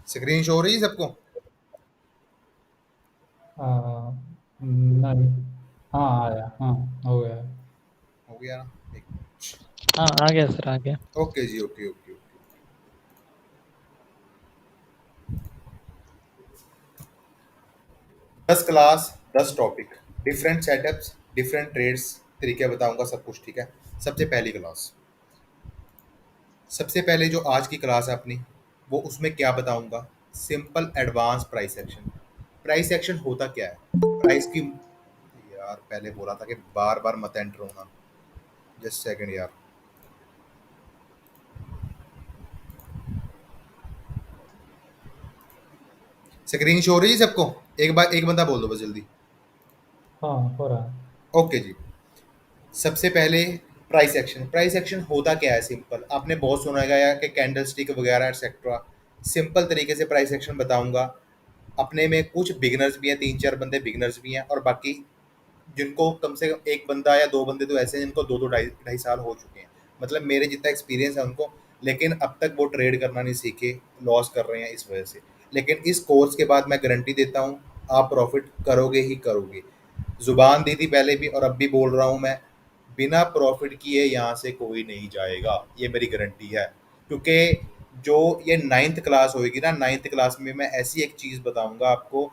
Screen show हो रही है सबको? आ, नहीं। हाँ आया, हाँ हो गया। हो गया ना? एक मिनट। हाँ आ गया सर, आ गया। ओके जी, okay okay okay. 10 class, 10 topic, different setups, different trades, तरीके बताऊंगा सब कुछ, ठीक है। सबसे पहली क्लास, सबसे पहले जो आज की क्लास है अपनी, वो उसमें क्या बताऊंगा? Simple advance price action. Price action होता क्या है? प्राइस की, यार पहले बोला था कि बार बार मत एंटर होना। जस्ट सेकंड यार। स्क्रीन शो हो रही है सबको? एक बार एक बंदा बोल दो बस जल्दी। हाँ हो रहा है। ओके जी। सबसे पहले प्राइस एक्शन। प्राइस एक्शन होता क्या है? सिंपल, आपने बहुत सुना है या कि कैंडल स्टिक वगैरह एक्सेट्रा। सिंपल तरीके से प्राइस एक्शन बताऊंगा। अपने में कुछ बिगिनर्स भी हैं, 3-4 बंदे बिगिनर्स भी हैं, और बाकी जिनको कम से कम एक बंदा या 2 बंदे तो ऐसे हैं जिनको 2-2 ढाई 2.5 साल हो चुके हैं, मतलब मेरे जितना एक्सपीरियंस है उनको। लेकिन अब तक वो ट्रेड करना नहीं सीखे, लॉस कर रहे हैं इस वजह से। लेकिन इस कोर्स के बाद मैं गारंटी देता हूँ, आप प्रॉफिट करोगे ही करोगे। जुबान दी थी पहले भी और अब भी बोल रहा हूँ मैं, बिना प्रॉफिट किए यहाँ से कोई नहीं जाएगा, ये मेरी गारंटी है। क्योंकि जो ये 9th क्लास होगी ना, 9th क्लास में मैं ऐसी एक चीज़ बताऊंगा आपको,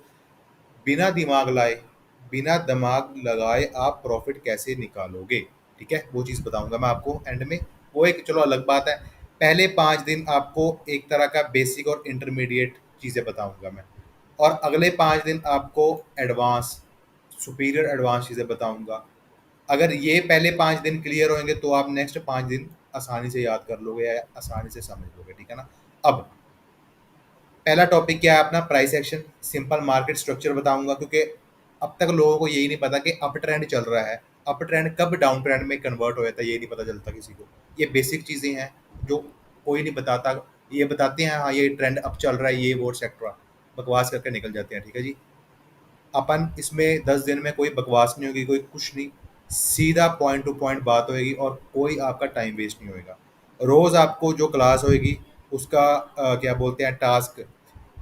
बिना दिमाग लाए, बिना दिमाग लगाए आप प्रॉफिट कैसे निकालोगे, ठीक है, वो चीज़ बताऊंगा मैं आपको एंड में। वो एक चलो अलग बात है। पहले 5 दिन आपको एक तरह का बेसिक और इंटरमीडिएट चीज़ें बताऊंगा मैं, और अगले 5 दिन आपको एडवांस, सुपीरियर एडवांस चीज़ें बताऊंगा। अगर ये पहले 5 दिन क्लियर होंगे तो आप नेक्स्ट 5 दिन आसानी से याद कर लोगे या आसानी से समझ लोगे, ठीक है ना। अब पहला टॉपिक क्या है अपना? Price action, simple market structure बताऊंगा, क्योंकि अब तक लोगों को यही नहीं पता कि अप ट्रेंड चल रहा है, अप ट्रेंड कब डाउन ट्रेंड में कन्वर्ट हो जाता है, ये नहीं पता चलता किसी को। ये बेसिक चीज़ें हैं जो कोई नहीं बताता। ये बताते हैं हाँ ये ट्रेंड अब चल रहा है, ये वो एक्सेट्रा, बकवास करके निकल जाते हैं, ठीक है जी। अपन इसमें 10 दिन में कोई बकवास नहीं होगी, कोई कुछ नहीं, सीधा पॉइंट टू पॉइंट बात होएगी और कोई आपका टाइम वेस्ट नहीं होएगा। रोज़ आपको जो क्लास होएगी उसका क्या बोलते हैं, टास्क,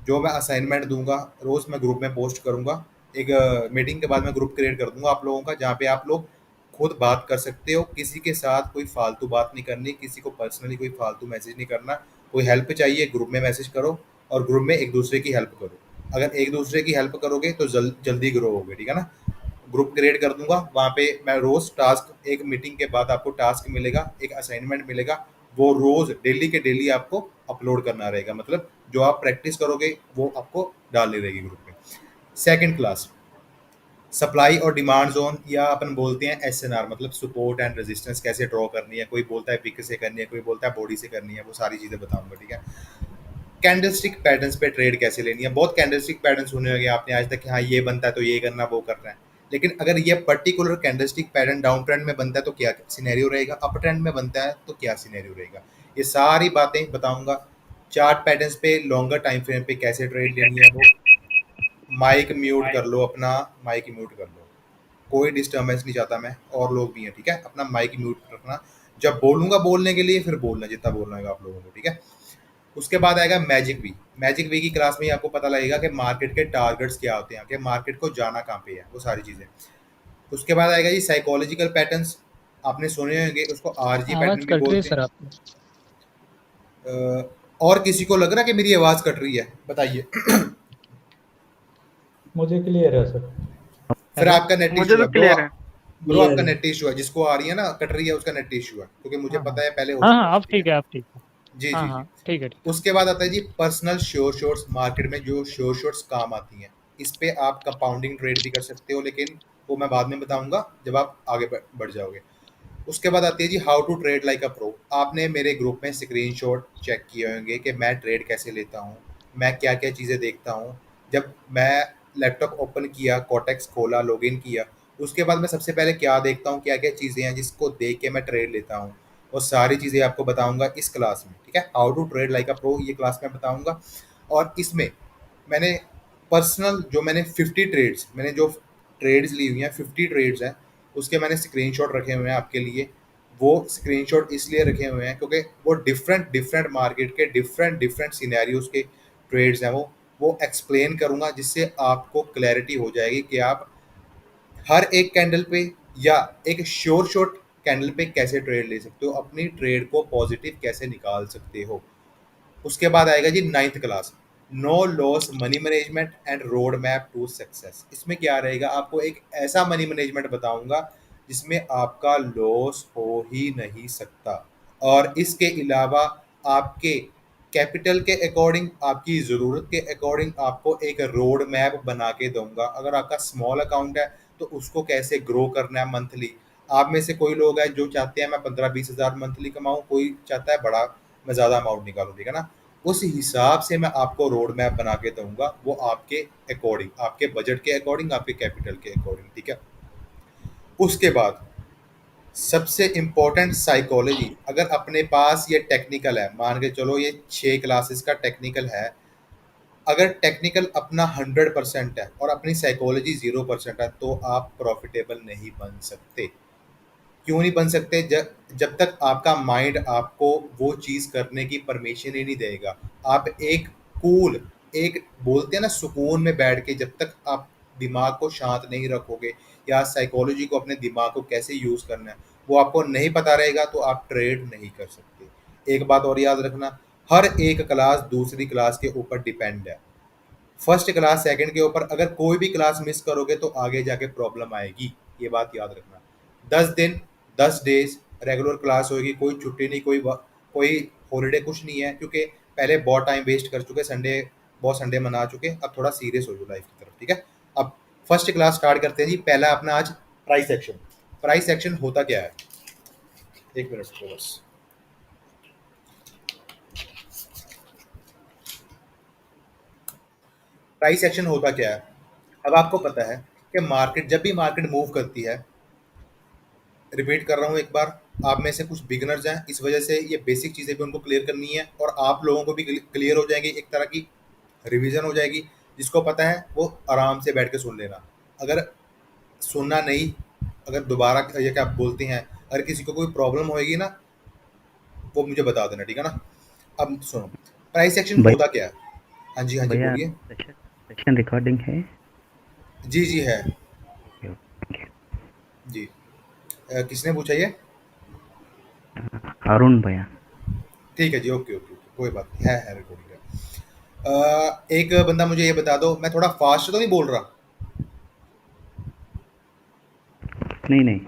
जो मैं असाइनमेंट दूंगा रोज़ मैं ग्रुप में पोस्ट करूंगा। एक मीटिंग के बाद मैं ग्रुप क्रिएट कर दूंगा आप लोगों का, जहाँ पे आप लोग खुद बात कर सकते हो, किसी के साथ कोई फालतू बात नहीं करनी, किसी को पर्सनली कोई फालतू मैसेज नहीं करना। कोई हेल्प चाहिए ग्रुप में मैसेज करो, और ग्रुप में एक दूसरे की हेल्प करो। अगर एक दूसरे की हेल्प करोगे तो जल्दी ग्रो होगे, ठीक है ना। ग्रुप क्रिएट कर दूंगा, वहाँ पे मैं रोज़ टास्क, एक मीटिंग के बाद आपको टास्क मिलेगा, एक असाइनमेंट मिलेगा, वो रोज़ डेली के डेली आपको अपलोड करना रहेगा, मतलब जो आप प्रैक्टिस करोगे वो आपको डालनी रहेगी ग्रुप में। सेकंड क्लास, सप्लाई और डिमांड जोन, या अपन बोलते हैं एसएनआर, मतलब सपोर्ट एंड रेजिस्टेंस कैसे ड्रॉ करनी है। कोई बोलता है पिक से करनी है, कोई बोलता है बॉडी से करनी है, वो सारी चीज़ें बताऊंगा, ठीक है। कैंडलस्टिक पैटर्न्स पे ट्रेड कैसे लेनी है। बहुत कैंडलस्टिक पैटर्न सुने होंगे आपने आज तक कि हाँ ये बनता है तो ये करना, वो करना है। लेकिन अगर ये particular candlestick pattern down trend में बनता है तो क्या सिनेरियो रहेगा, अप ट्रेंड में बनता है तो क्या सिनेरियो रहेगा, ये सारी बातें बताऊंगा। चार्ट पैटर्न्स पे लॉन्गर टाइम फ्रेम पे कैसे ट्रेड लेनी है वो। माइक म्यूट कर लो अपना, माइक म्यूट कर लो, कोई डिस्टर्बेंस नहीं चाहता मैं, और लोग भी हैं, ठीक है। अपना माइक म्यूट रखना, जब बोलूंगा बोलने के लिए फिर बोलना जितना बोलना है आप लोगों को, ठीक है। उसके बाद आएगा मैजिक वी। मैजिक वी की क्लास में ही आपको पता लगेगा कि मार्केट के टारगेट्स क्या होते हैं, कि मार्केट को जाना कहाँ पे है, वो सारी चीज़ें। उसके बाद आएगा जी साइकोलॉजिकल पैटर्न्स, आपने सुने होंगे उसको आरजी आवाज पैटर्न भी कट रही है बोलते सर हैं। आपकी। और किसी को लग रहा है कि मेरी आवाज़ कट रही है? बताइए। मुझे क्लियर है सर। फिर हेलो। आपका नेट मुझे इशू तो है ब्रो। क्लियर है। ब्रो क्लियर आपका है। नेट इशू है, जिसको आ रही है ना कट रही है उसका नेट इशू है, क्योंकि मुझे हाँ पता हाँ। है पहले हो हाँ चुका हाँ है, अब ठीक ठीक है। है, अब ठीक है। जी हाँ जी जी। हाँ ठीक है, ठीक है। उसके बाद आता है जी पर्सनल श्योर शॉट्स, मार्केट में जो श्योर शॉट्स काम आती हैं। इस पे आप कंपाउंडिंग ट्रेड भी कर सकते हो, लेकिन वो मैं बाद में बताऊंगा जब आप आगे बढ़ जाओगे। उसके बाद आती है जी how to trade like a pro. आपने मेरे ग्रुप में स्क्रीनशॉट चेक किए होंगे कि मैं ट्रेड कैसे लेता हूँ, मैं क्या क्या चीज़ें देखता हूँ। जब मैं लैपटॉप ओपन किया, कॉटेक्स खोला, लॉगिन किया, उसके बाद मैं सबसे पहले क्या देखता हूँ, क्या क्या चीज़ें हैं जिसको देख के मैं ट्रेड लेता हूँ, वो सारी चीज़ें आपको बताऊंगा इस क्लास में, ठीक है। How to trade like a pro ये क्लास में बताऊंगा। और इसमें मैंने पर्सनल जो मैंने 50 ट्रेड्स, मैंने जो ट्रेड्स ली हुई हैं 50 ट्रेड्स हैं, उसके मैंने स्क्रीनशॉट रखे हुए हैं आपके लिए। वो स्क्रीनशॉट इसलिए रखे हुए हैं क्योंकि वो डिफरेंट डिफरेंट मार्केट के डिफरेंट डिफरेंट सिनेरियोज के ट्रेड्स हैं वो एक्सप्लेन करूँगा, जिससे आपको क्लैरिटी हो जाएगी कि आप हर एक कैंडल पे या एक श्योर शॉट कैंडल पे कैसे ट्रेड ले सकते हो, अपनी ट्रेड को पॉजिटिव कैसे निकाल सकते हो। उसके बाद आएगा जी ninth class, no loss money management and road map to success. इसमें क्या रहेगा, आपको एक ऐसा मनी मैनेजमेंट बताऊंगा जिसमें आपका लॉस हो ही नहीं सकता, और इसके अलावा आपके कैपिटल के अकॉर्डिंग, आपकी ज़रूरत के अकॉर्डिंग आपको एक रोड मैप बना के दूंगा। अगर आपका स्मॉल अकाउंट है तो उसको कैसे ग्रो करना है मंथली। आप में से कोई लोग हैं जो चाहते हैं मैं 15-20 हज़ार मंथली कमाऊं, कोई चाहता है बड़ा मैं ज़्यादा अमाउंट निकालूं, ठीक है ना। उस हिसाब से मैं आपको रोड मैप बना के दूंगा, वो आपके अकॉर्डिंग, आपके बजट के अकॉर्डिंग, आपके कैपिटल के अकॉर्डिंग, ठीक है। उसके बाद सबसे इम्पोर्टेंट साइकोलॉजी, अगर अपने पास ये टेक्निकल है, मान के चलो ये 6 क्लासेस का टेक्निकल है, अगर टेक्निकल अपना 100% है और अपनी साइकोलॉजी 0% है तो आप प्रॉफिटेबल नहीं बन सकते। क्यों नहीं बन सकते, जब जब तक आपका माइंड आपको वो चीज़ करने की परमिशन ही नहीं देगा। आप एक कूल, एक बोलते हैं ना सुकून में बैठ के, जब तक आप दिमाग को शांत नहीं रखोगे या साइकोलॉजी को, अपने दिमाग को कैसे यूज़ करना है वो आपको नहीं पता रहेगा, तो आप ट्रेड नहीं कर सकते। एक बात और याद रखना, हर एक क्लास दूसरी क्लास के ऊपर डिपेंड है। फर्स्ट क्लास सेकंड के ऊपर अगर कोई भी क्लास मिस करोगे तो आगे जाके प्रॉब्लम आएगी, ये बात याद रखना। 10 दिन 10 डेज रेगुलर क्लास होगी, कोई छुट्टी नहीं, कोई हॉलीडे, कुछ नहीं है, क्योंकि पहले बहुत टाइम वेस्ट कर चुके, संडे बहुत संडे मना चुके, अब थोड़ा सीरियस हो जाओ लाइफ की तरफ, ठीक है। अब फर्स्ट क्लास स्टार्ट करते हैं जी। पहला अपना आज प्राइस एक्शन। प्राइस एक्शन होता क्या है, एक मिनट रुको बस। प्राइस एक्शन होता क्या है, अब आपको पता है कि मार्केट, जब भी मार्केट मूव करती है, रिपीट कर रहा हूँ एक बार, आप में से कुछ बिगनर्स हैं, इस वजह से ये बेसिक चीज़ें भी उनको क्लियर करनी है, और आप लोगों को भी क्लियर हो जाएंगी, एक तरह की रिवीजन हो जाएगी। जिसको पता है वो आराम से बैठ के सुन लेना। अगर सुनना नहीं, अगर दोबारा ये क्या बोलते हैं, अगर किसी को कोई प्रॉब्लम होएगी ना, वो मुझे बता देना, ठीक है ना। अब सुनो, प्राइस एक्शन होता भैया क्या है। हाँ जी, हाँ जी, भैया बोलिए। सेशन सेशन रिकॉर्डिंग है। जी जी है। Okay okay. जी, किसने पूछा ये। अरुण भैया। ठीक है जी, ओके ओके ओके, कोई बात नहीं, है रिकॉर्डिंग है। एक बंदा मुझे ये बता दो, मैं थोड़ा फास्ट तो नहीं बोल रहा। नहीं नहीं।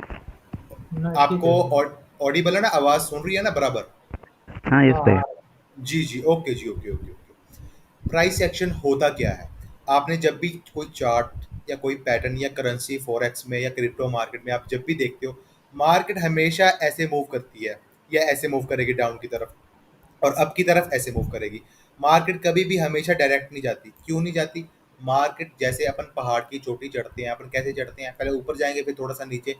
नहीं ठीक आपको है। ऑडिबल है ना, आवाज सुन रही है ना बराबर। हाँ यस हाँ भैया। हाँ। जी जी, ओके जी, okay okay okay. Price action होता क्या है, आपने जब भी कोई चार्ट या कोई पैटर्न या करेंसी फॉरेक्स में या क्रिप्टो मार्केट में आप जब भी देखते हो, मार्केट हमेशा ऐसे मूव करती है, या ऐसे मूव करेगी डाउन की तरफ, और अप की तरफ ऐसे मूव करेगी। मार्केट कभी भी हमेशा डायरेक्ट नहीं जाती, क्यों नहीं जाती। मार्केट जैसे अपन पहाड़ की चोटी चढ़ते हैं, अपन कैसे चढ़ते हैं, पहले ऊपर जाएंगे फिर थोड़ा सा नीचे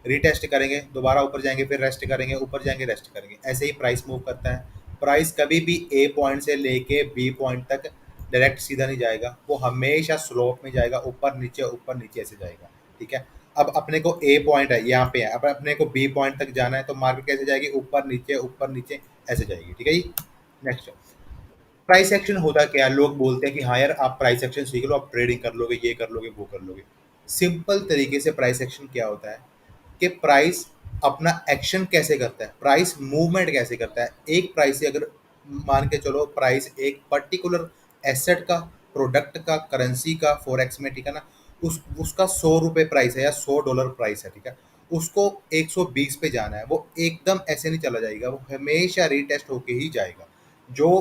रीटेस्ट करेंगे, दोबारा ऊपर जाएंगे फिर रेस्ट करेंगे, ऊपर जाएंगे रेस्ट करेंगे, ऐसे ही प्राइस मूव करता है। प्राइस कभी भी ए पॉइंट से लेके बी पॉइंट तक डायरेक्ट सीधा नहीं जाएगा, वो हमेशा स्लोप में जाएगा, ऊपर नीचे ऐसे जाएगा, ठीक है। अब अपने को ए पॉइंट है यहाँ पे है, अब अपने को बी पॉइंट तक जाना है, तो मार्केट कैसे जाएगी, ऊपर नीचे ऐसे जाएगी, ठीक है जी। नेक्स्ट, प्राइस एक्शन होता क्या है, लोग बोलते हैं कि हाँ यार आप प्राइस एक्शन सीख लो, आप ट्रेडिंग कर लोगे, ये कर लोगे, वो कर लोगे। सिंपल तरीके से प्राइस एक्शन क्या होता है कि प्राइस अपना एक्शन कैसे करता है, प्राइस मूवमेंट कैसे करता है। एक प्राइस से अगर मान के चलो, प्राइस एक पर्टिकुलर एसेट का, प्रोडक्ट का, करेंसी का, फॉरेक्स में, ठीक है ना, उसका 100 रुपये प्राइस है या $100 प्राइस है, ठीक है। उसको 120 पे जाना है, वो एकदम ऐसे नहीं चला जाएगा, वो हमेशा रीटेस्ट होके ही जाएगा। जो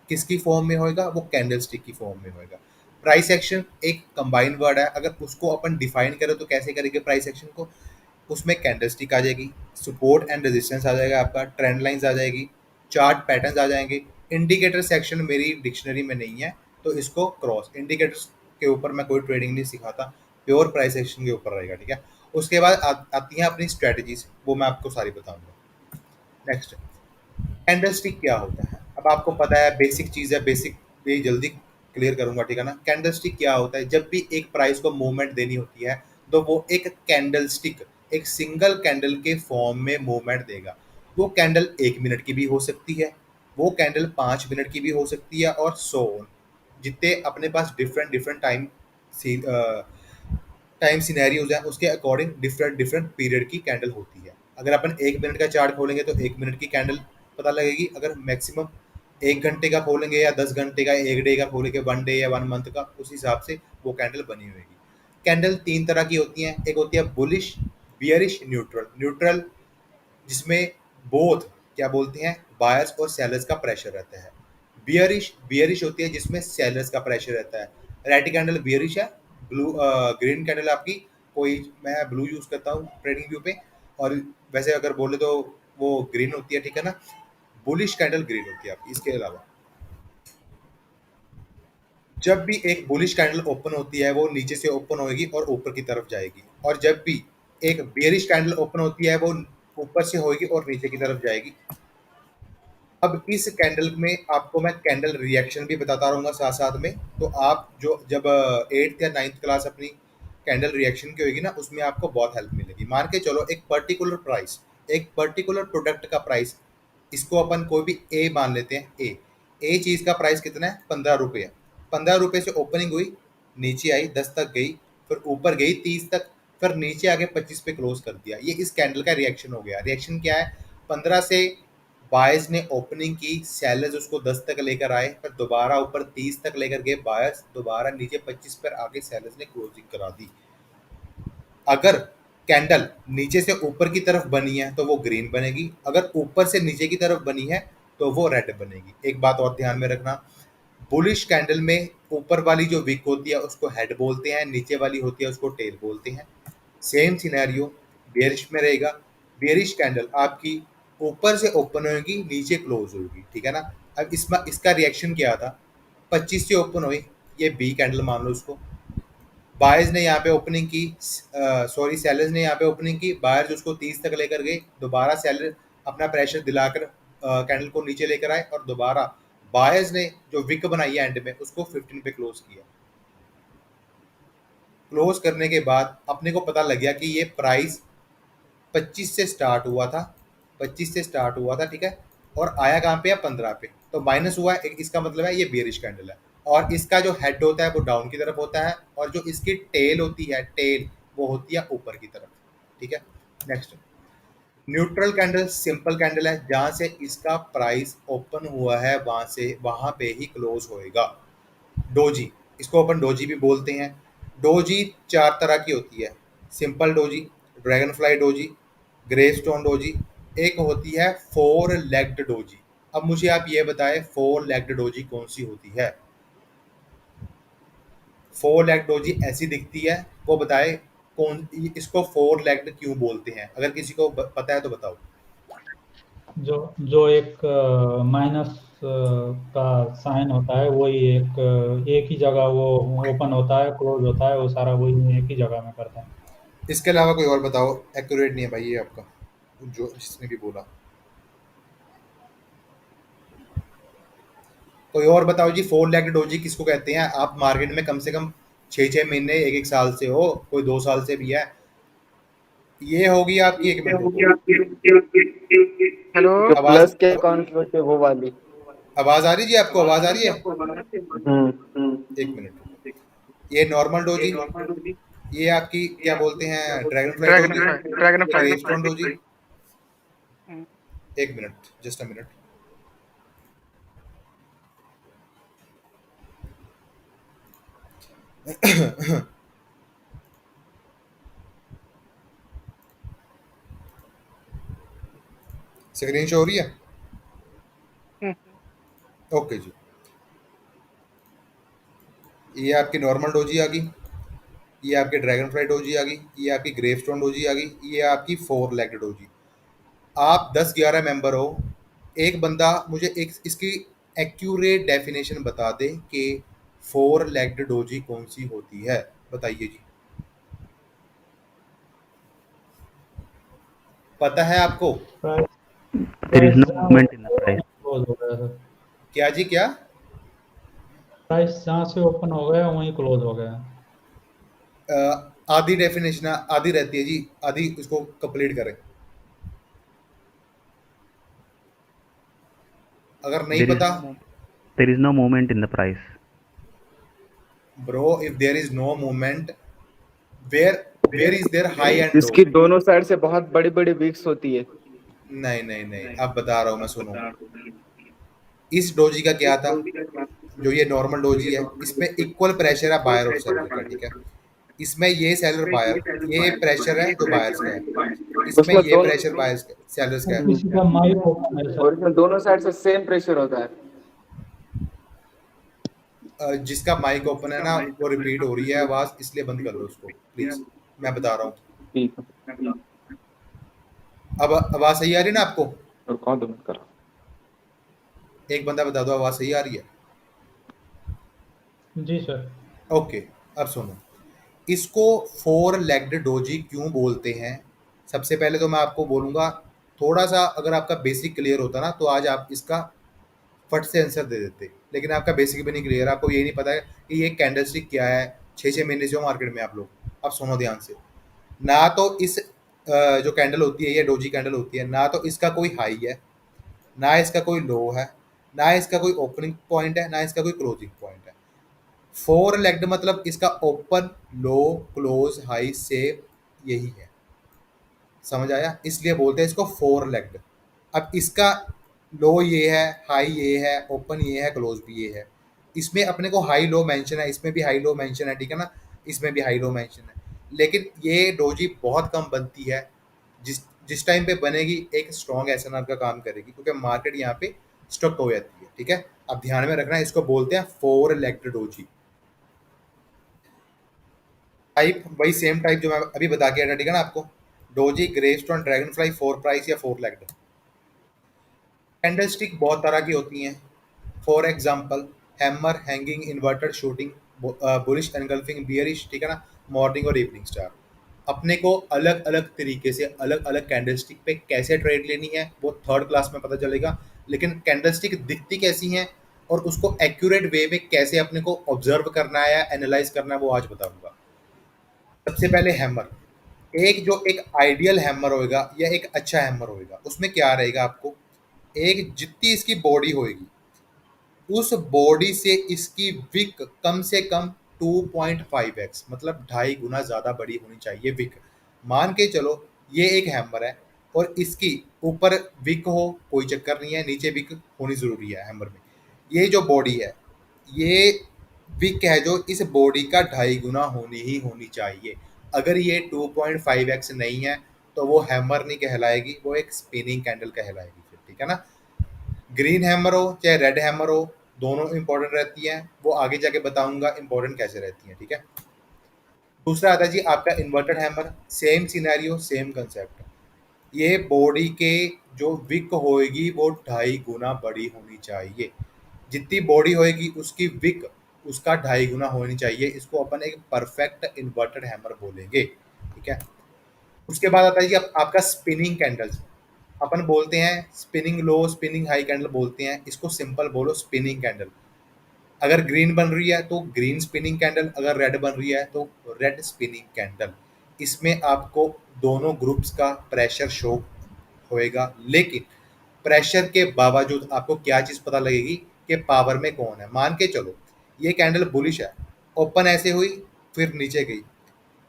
किसकी फॉर्म में होएगा, वो कैंडल स्टिक की फॉर्म में होएगा। प्राइस एक्शन एक कंबाइंड वर्ड है, अगर उसको अपन डिफाइन करें तो कैसे करेंगे प्राइस एक्शन को, उसमें कैंडलस्टिक आ जाएगी, सपोर्ट एंड रेजिस्टेंस आ जाएगा, आपका ट्रेंड लाइंस आ जाएगी, चार्ट पैटर्न्स आ जाएंगे। इंडिकेटर सेक्शन मेरी डिक्शनरी में नहीं है, तो इसको क्रॉस इंडिकेटर्स के ऊपर मैं कोई ट्रेडिंग नहीं सिखाता, प्योर प्राइस एक्शन के ऊपर रहेगा, ठीक है। उसके बाद आती हैं अपनी स्ट्रेटजीज, वो मैं आपको सारी बताऊंगा। नेक्स्ट, कैंडलस्टिक क्या होता है, अब आपको पता है, बेसिक चीज़ है, बेसिक ये जल्दी क्लियर करूंगा, ठीक है ना। कैंडलस्टिक क्या होता है, जब भी एक प्राइस को मूवमेंट देनी होती है तो वो एक कैंडलस्टिक, एक सिंगल कैंडल के फॉर्म में मूवमेंट देगा। वो कैंडल 1 मिनट की भी हो सकती है, वो कैंडल 5 मिनट की भी हो सकती है, और सो ऑन। जितने अपने पास डिफरेंट डिफरेंट टाइम सिनेरियोज हैं उसके अकॉर्डिंग डिफरेंट डिफरेंट पीरियड की कैंडल होती है। अगर अपन 1 मिनट का चार्ट खोलेंगे तो 1 मिनट की कैंडल पता लगेगी। अगर मैक्सिमम 1 घंटे का खोलेंगे या 10 घंटे का, 1 डे का खोलेंगे, 1 डे या 1 मंथ का, उस हिसाब से वो कैंडल बनी होगी। कैंडल 3 तरह की होती हैं। एक होती है बुलिश, बियरिश, न्यूट्रल। न्यूट्रल जिसमें बोथ क्या बोलते हैं, बायर्स और सेलर्स का प्रेशर रहता है। बियरिश बियरिश होती है जिसमें सेलर्स का प्रेशर रहता है। रेड कैंडल बियरिश है। ब्लू ग्रीन कैंडल आपकी, कोई मैं ब्लू यूज करता हूँ ट्रेडिंग व्यू पे, और वैसे अगर बोले तो वो ग्रीन होती है, ठीक है ना। बुलिश कैंडल ग्रीन होती है आपकी। इसके अलावा जब भी एक बुलिश कैंडल ओपन होती है वो नीचे से ओपन होगी और ऊपर की तरफ जाएगी, और जब भी एक बेयरिश कैंडल ओपन होती है वो ऊपर से होगी और नीचे की तरफ जाएगी। अब इस कैंडल में आपको मैं कैंडल रिएक्शन भी बताता रहूंगा साथ साथ में। तो आप जो जब 8th या 9th क्लास अपनी कैंडल रिएक्शन की होगी ना, उसमें आपको बहुत हेल्प मिलेगी। मान के चलो एक पर्टिकुलर प्राइस, एक पर्टिकुलर प्रोडक्ट का प्राइस, इसको अपन कोई भी ए मान लेते हैं। ए चीज का प्राइस कितना है, 15 रुपये है। 15 रुपये से ओपनिंग हुई, नीचे आई 10 तक गई, फिर ऊपर गई 30 तक, फिर नीचे आके 25 पे क्लोज कर दिया। ये इस कैंडल का रिएक्शन हो गया। रिएक्शन क्या है, 15 से बायर्स ने ओपनिंग की, सेलर्स उसको 10 तक लेकर आए, फिर दोबारा ऊपर 30 तक लेकर गए बायर्स, दोबारा नीचे 25 पर आके सेलर्स ने क्लोजिंग करा दी। अगर कैंडल नीचे से ऊपर की तरफ बनी है तो वो ग्रीन बनेगी, अगर ऊपर से नीचे की तरफ बनी है तो वो रेड बनेगी। एक बात और ध्यान में रखना, बुलिश कैंडल में ऊपर वाली जो विक होती है उसको हेड बोलते हैं, नीचे वाली होती है उसको टेल बोलते हैं। सेम सिनेरियो बेयरिश में रहेगा। बेयरिश कैंडल आपकी ऊपर से ओपन होगी, नीचे क्लोज होगी, ठीक है ना। अब इसमें इसका रिएक्शन क्या था, 25 से ओपन हुई, ये बी कैंडल मान लो उसको। बायर्स ने यहाँ पे ओपनिंग की, सॉरी सेलर्स ने यहाँ पे ओपनिंग की, बायर्स उसको 30 तक लेकर गए, दोबारा सेलर अपना प्रेशर दिलाकर कैंडल को नीचे लेकर आए, और दोबारा बायर्स ने जो विक बनाई है एंड में उसको 15 पे क्लोज किया। क्लोज करने के बाद अपने को पता लग गया कि ये प्राइस 25 से स्टार्ट हुआ था, 25 से स्टार्ट हुआ था, ठीक है, और आया कहाँ पे है, 15 पे, तो माइनस हुआ है। इसका मतलब है ये बेयरिश कैंडल है, और इसका जो हेड होता है वो डाउन की तरफ होता है, और जो इसकी टेल होती है, टेल वो होती है ऊपर की तरफ, ठीक है। Next, neutral candle simple candle है, जहां से इसका प्राइस ओपन हुआ है वहां से वहां पे ही क्लोज होएगा। डोजी, इसको अपन डोजी भी बोलते हैं। डोजी 4 तरह की होती है, simple doji, dragon fly doji, gravestone doji, एक होती है 4 लेग्ड डोजी। अब मुझे आप ये बताएं 4 लेग्ड डोजी कौन सी होती है। 4 लेग डोजी ऐसी दिखती है, वो बताए कौन, इसको 4 लेग्ड क्यों बोलते हैं, अगर किसी को पता है तो बताओ। जो जो एक माइनस का साइन होता है, वही एक ही जगह वो ओपन होता है, क्लोज होता है, वो सारा वही एक ही जगह में करता है। इसके अलावा कोई और बताओ, एक्यूरेट नहीं है भाई ये आपका, जो जिसने भी बोला। कोई और बताओ जी, 4 लेग डोजी किसको कहते हैं। आप मार्केट में कम से कम 6 6 महीने, 1 1 साल से हो, कोई 2 साल से भी है। ये होगी आपकी, 1 मिनट रुको। हेलो, जो आवाज, प्लस के अकाउंट की होती है वो वाली। आवाज आ रही जी आपको, आवाज आ रही है। हम्म। 1 मिनट रुको। ये नॉर्मल डोजी, ये आपकी क्या बोलते हैं, dragon fly dragon doji, fly, dragon ये fly. Gravestone doji. 1 minute, just a minute. Screen show हो रही है, ओके जी। ये आपकी नॉर्मल डोजी आ गई, ये आपकी ड्रैगन फ्लाई डोजी आ गई, ये आपकी ग्रेवस्टोन डोजी आ गई, ये आपकी 4 लेग डोजी। आप 10 11 मेंबर हो, एक बंदा मुझे एक इसकी एक्यूरेट डेफिनेशन बता दे कि 4 लेग्ड डोजी कौन सी होती है, बताइए जी। पता है आपको। Price There is price no जहाँ movement in the price. Close हो गया सर। क्या जी, क्या। प्राइस जहाँ से ओपन हो गया वहीं क्लोज हो गया। आधी डेफिनेशन आधी रहती है जी, आधी इसको कंप्लीट करें। अगर नहीं There is पता, no there is no movement in the price. Bro, if there is no movement, where where is there high and low? जिसकी दोनों साइड से बहुत बड़ी बड़ी विक्स होती है। नहीं नहीं नहीं, अब बता रहा हूँ मैं, सुनो। इस डोजी का क्या था, जो ये नॉर्मल डोजी है, इसमें इक्वल प्रेशर है बायर और सेलर का, ठीक है। इसमें ये सेलर बायर, ये प्रेशर है जो बायर्स का है, इसमें उसमें ये दोनों प्रेशर बायर्स का, सेलर्स का सर है। किसी का माइक ओपन है और सर। इसमें दोनों साइड से सेम प्रेशर होता है। जिसका माइक ओपन है ना, वो रिपीट हो रही है आवाज, इसलिए बंद कर लो उसको प्लीज, मैं बता रहा हूँ। ठीक है। अब आवाज सही आ रही है ना आपको? और कौन तो मत करो। एक बंदा बता दो आवाज सही आ रही है? जी सर। ओके, अब सुनो। इसको फोर लेग्ड डोजी क्यों बोलते हैं? सबसे पहले तो मैं आपको बोलूंगा, थोड़ा सा अगर आपका बेसिक क्लियर होता ना, तो आज आप इसका फट से आंसर दे देते। लेकिन आपका बेसिक भी नहीं क्लियर, आपको ये नहीं पता है कि ये कैंडलस्टिक क्या है। 6 महीने से हो मार्केट में आप लोग। अब सुनो ध्यान से। ना तो इस जो कैंडल होती है, ये डोजी कैंडल होती है, ना तो इसका कोई हाई है, ना इसका कोई लो है, ना इसका कोई ओपनिंग पॉइंट है, ना इसका कोई क्लोजिंग पॉइंट है। फोर लेग्ड मतलब इसका ओपन, लो, क्लोज, हाई, सेव, यही है। समझ आया? इसलिए बोलते हैं इसको फोर लेग्ड। अब इसका लो ये है, हाई ये है, ओपन ये है, क्लोज भी ये है। इसमें अपने को हाई लो मेंशन है, इसमें भी हाई लो मेंशन है, ठीक है ना। इसमें भी हाई लो मेंशन है। लेकिन ये डोजी बहुत कम बनती है। जिस जिस टाइम पे बनेगी, एक स्ट्रॉन्ग एसएनआर का काम करेगी, क्योंकि मार्केट यहाँ पे स्टक हो जाती है, ठीक है। अब ध्यान में रखना, इसको बोलते हैं फोर लेग्ड डोजी। टाइप वही सेम टाइप जो मैं अभी बता के आया, ठीक है ना आपको। Doji, gravestone, dragon fly, four price या फोर लेग्ड। कैंडलस्टिक बहुत तरह की होती हैं। For example, hammer, hanging, inverted, shooting, bullish, engulfing, bearish, ठीक है ना। मॉर्निंग और इवनिंग स्टार। अपने को अलग अलग तरीके से अलग अलग कैंडलस्टिक पे कैसे ट्रेड लेनी है वो थर्ड क्लास में पता चलेगा। लेकिन कैंडलस्टिक दिखती कैसी हैं और उसको एक्यूरेट वे में कैसे अपने को ऑब्जर्व करना है या एनालाइज करना है, वो आज बताऊंगा। सबसे पहले हैमर। एक जो एक आइडियल हैमर होएगा या एक अच्छा हैमर होएगा, उसमें क्या रहेगा आपको, एक जितनी इसकी बॉडी होएगी, उस बॉडी से इसकी विक कम से कम 2.5x, मतलब 2.5 गुना ज़्यादा बड़ी होनी चाहिए विक। मान के चलो ये एक हैमर है और इसकी ऊपर विक हो, कोई चक्कर नहीं है, नीचे विक होनी ज़रूरी है हैमर में। ये जो बॉडी है, ये विक है जो इस बॉडी का 2.5 गुना होनी ही होनी चाहिए। अगर ये 2.5x नहीं है तो वो हैमर नहीं कहलाएगी, वो एक स्पिनिंग कैंडल कहलाएगी फिर, ठीक है ना। ग्रीन हैमर हो चाहे रेड हैमर हो, दोनों इंपॉर्टेंट रहती हैं, वो आगे जाके बताऊंगा इंपॉर्टेंट कैसे रहती हैं, ठीक है। दूसरा आता है जी आपका inverted hammer. Same scenario, same concept. ये बॉडी के जो विक होएगी वो 2.5 गुना बड़ी होनी चाहिए। जितनी बॉडी होएगी उसकी विक उसका 2.5 गुना होनी चाहिए। इसको अपन एक परफेक्ट इन्वर्टेड हैमर बोलेंगे, ठीक है। उसके बाद आता है जी आपका स्पिनिंग कैंडल्स। अपन बोलते हैं स्पिनिंग लो, स्पिनिंग हाई कैंडल बोलते हैं, इसको सिंपल बोलो स्पिनिंग कैंडल। अगर ग्रीन बन रही है तो ग्रीन स्पिनिंग कैंडल, अगर रेड बन रही है तो रेड स्पिनिंग कैंडल। इसमें आपको दोनों ग्रुप्स का प्रेशर शो होएगा, लेकिन प्रेशर के बावजूद आपको क्या चीज़ पता लगेगी कि पावर में कौन है। मान के चलो ये कैंडल बुलिश है, ओपन ऐसे हुई, फिर नीचे गई,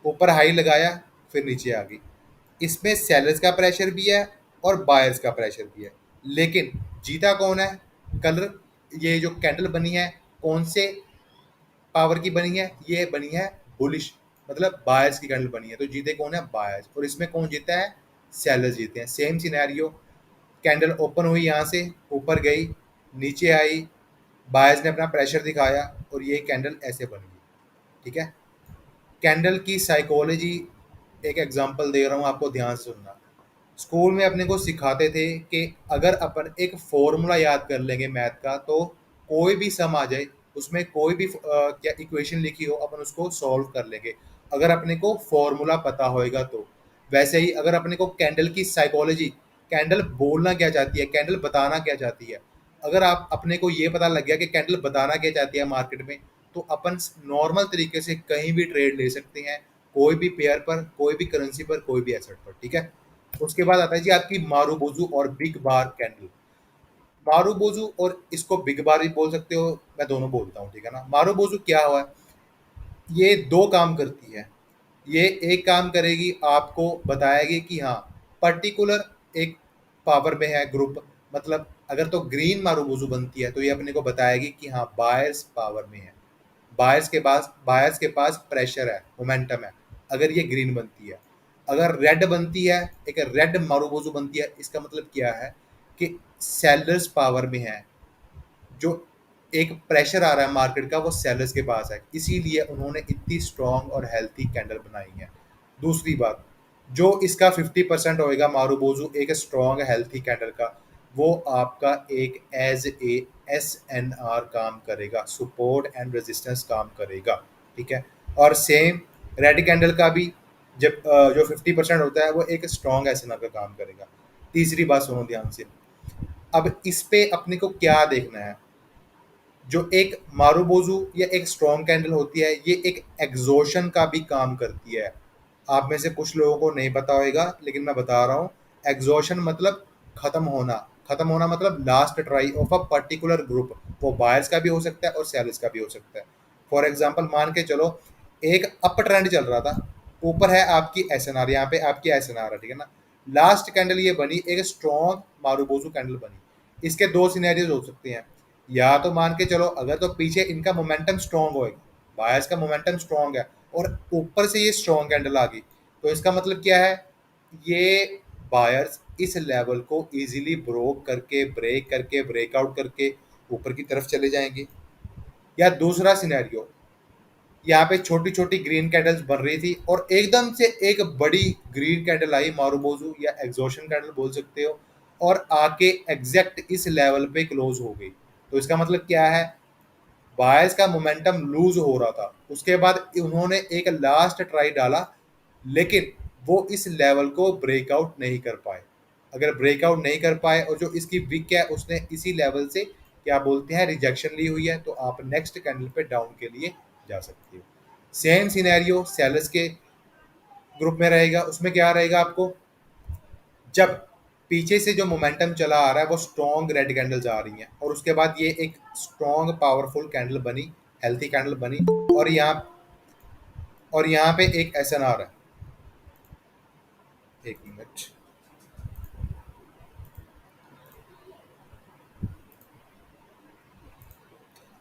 ऊपर हाई लगाया, फिर नीचे आ गई। इसमें सेलर्स का प्रेशर भी है और बायर्स का प्रेशर भी है, लेकिन जीता कौन है? कलर, ये जो कैंडल बनी है कौन से पावर की बनी है? ये बनी है बुलिश, मतलब बायर्स की कैंडल बनी है, तो जीते कौन है? बायर्स। और इसमें कौन जीता है? सेलर्स जीते हैं। सेम सिनेरियो, कैंडल ओपन हुई, यहाँ से ऊपर गई, नीचे आई, बायर्स ने अपना प्रेशर दिखाया और ये कैंडल ऐसे बन गई, ठीक है। कैंडल की साइकोलॉजी एक एग्जांपल दे रहा हूँ, आपको ध्यान से सुनना। स्कूल में अपने को सिखाते थे कि अगर अपन एक फॉर्मूला याद कर लेंगे मैथ का, तो कोई भी सम आ जाए, उसमें कोई भी क्या इक्वेशन लिखी हो, अपन उसको सॉल्व कर लेंगे अगर अपने को फॉर्मूला पता होएगा तो। वैसे ही अगर अपने को कैंडल की साइकोलॉजी, कैंडल बोलना क्या चाहती है, कैंडल बताना क्या चाहती है, अगर आप अपने को ये पता लग गया कि कैंडल बताना क्या चाहती है मार्केट में, तो अपन नॉर्मल तरीके से कहीं भी ट्रेड ले सकते हैं, कोई भी पेयर पर, कोई भी करेंसी पर, कोई भी एसेट पर, ठीक है। उसके बाद आता है जी आपकी मारूबोजू और बिग बार कैंडल। मारूबोजू और इसको बिग बार भी बोल सकते हो, मैं दोनों बोलता हूँ, ठीक है ना। मारूबोजू क्या हुआ है? ये दो काम करती है। ये एक काम करेगी, आपको बताएगी कि हाँ पर्टिकुलर एक पावर में है ग्रुप, मतलब अगर तो ग्रीन मारूबुजू बनती है तो ये अपने को बताएगी कि हाँ बायर्स पावर में है, बायर्स के पास प्रेशर है, मोमेंटम है, अगर ये ग्रीन बनती है। अगर रेड बनती है, एक रेड मारूबुजू बनती है, इसका मतलब क्या है कि सेलर्स पावर में है, जो एक प्रेशर आ रहा है मार्केट का वो सेलर्स के पास है, इसीलिए उन्होंने इतनी स्ट्रांग और हेल्थी कैंडल बनाई है। दूसरी बात, जो इसका 50% होएगा मारूबोजू एक स्ट्रांग हेल्थी कैंडल का, वो आपका एक एज ए SNR काम करेगा, सपोर्ट एंड रेजिस्टेंस काम करेगा, ठीक है। और सेम रेड कैंडल का भी जब जो 50% होता है वो एक स्ट्रांग SNR का काम करेगा। तीसरी बात सुनो ध्यान से, अब इस पे अपने को क्या देखना है। जो एक मारूबोजू या एक स्ट्रॉन्ग कैंडल होती है, ये एक एग्जॉशन का भी काम करती है। आप में से कुछ लोगों को नहीं पता होगा, लेकिन मैं बता रहा हूँ। एग्जॉशन मतलब खत्म होना, खत्म होना मतलब last try of a particular group. वो बायर्स का भी हो सकता है और सेलर्स का भी हो सकता है। फॉर एग्जाम्पल मान के चलो एक अप ट्रेंड चल रहा था, ऊपर है आपकी SNR, यहाँ पे आपकी SNR है, ठीक है ना। लास्ट कैंडल ये बनी, एक स्ट्रॉन्ग मारूबोजू कैंडल बनी। इसके दो सिनेरियोज हो सकते हैं, या तो मान के चलो अगर तो पीछे इनका मोमेंटम स्ट्रांग होएगा, बायर्स का मोमेंटम स्ट्रांग है और ऊपर से ये स्ट्रांग कैंडल आ गई, तो इसका मतलब क्या है, ये बायर्स इस लेवल को इजीली ब्रेक करके ब्रेकआउट करके ऊपर की तरफ चले जाएंगे। या दूसरा सिनेरियो, यहाँ पे छोटी छोटी ग्रीन कैंडल्स बन रही थी और एकदम से एक बड़ी ग्रीन कैंडल आई, मारूबोजू या एग्जॉशन कैंडल बोल सकते हो, और आके एग्जैक्ट इस लेवल पे क्लोज हो गई। तो इसका मतलब क्या है, बायर्स का मोमेंटम लूज हो रहा था, उसके बाद उन्होंने एक लास्ट ट्राई डाला, लेकिन वो इस लेवल को ब्रेकआउट नहीं कर पाए। अगर ब्रेकआउट नहीं कर पाए और जो इसकी विक है उसने इसी लेवल से क्या बोलते हैं रिजेक्शन ली हुई है, तो आप नेक्स्ट कैंडल पे डाउन के लिए जा सकते हो। सेम सिनेरियो सेलर्स के ग्रुप में रहेगा, उसमें क्या रहेगा आपको, जब पीछे से जो मोमेंटम चला आ रहा है वो स्ट्रॉन्ग रेड कैंडल्स आ रही हैं और उसके बाद ये एक स्ट्रॉन्ग पावरफुल कैंडल बनी, हेल्थी कैंडल बनी, और यहाँ पे एक SNR है। एक मिनट,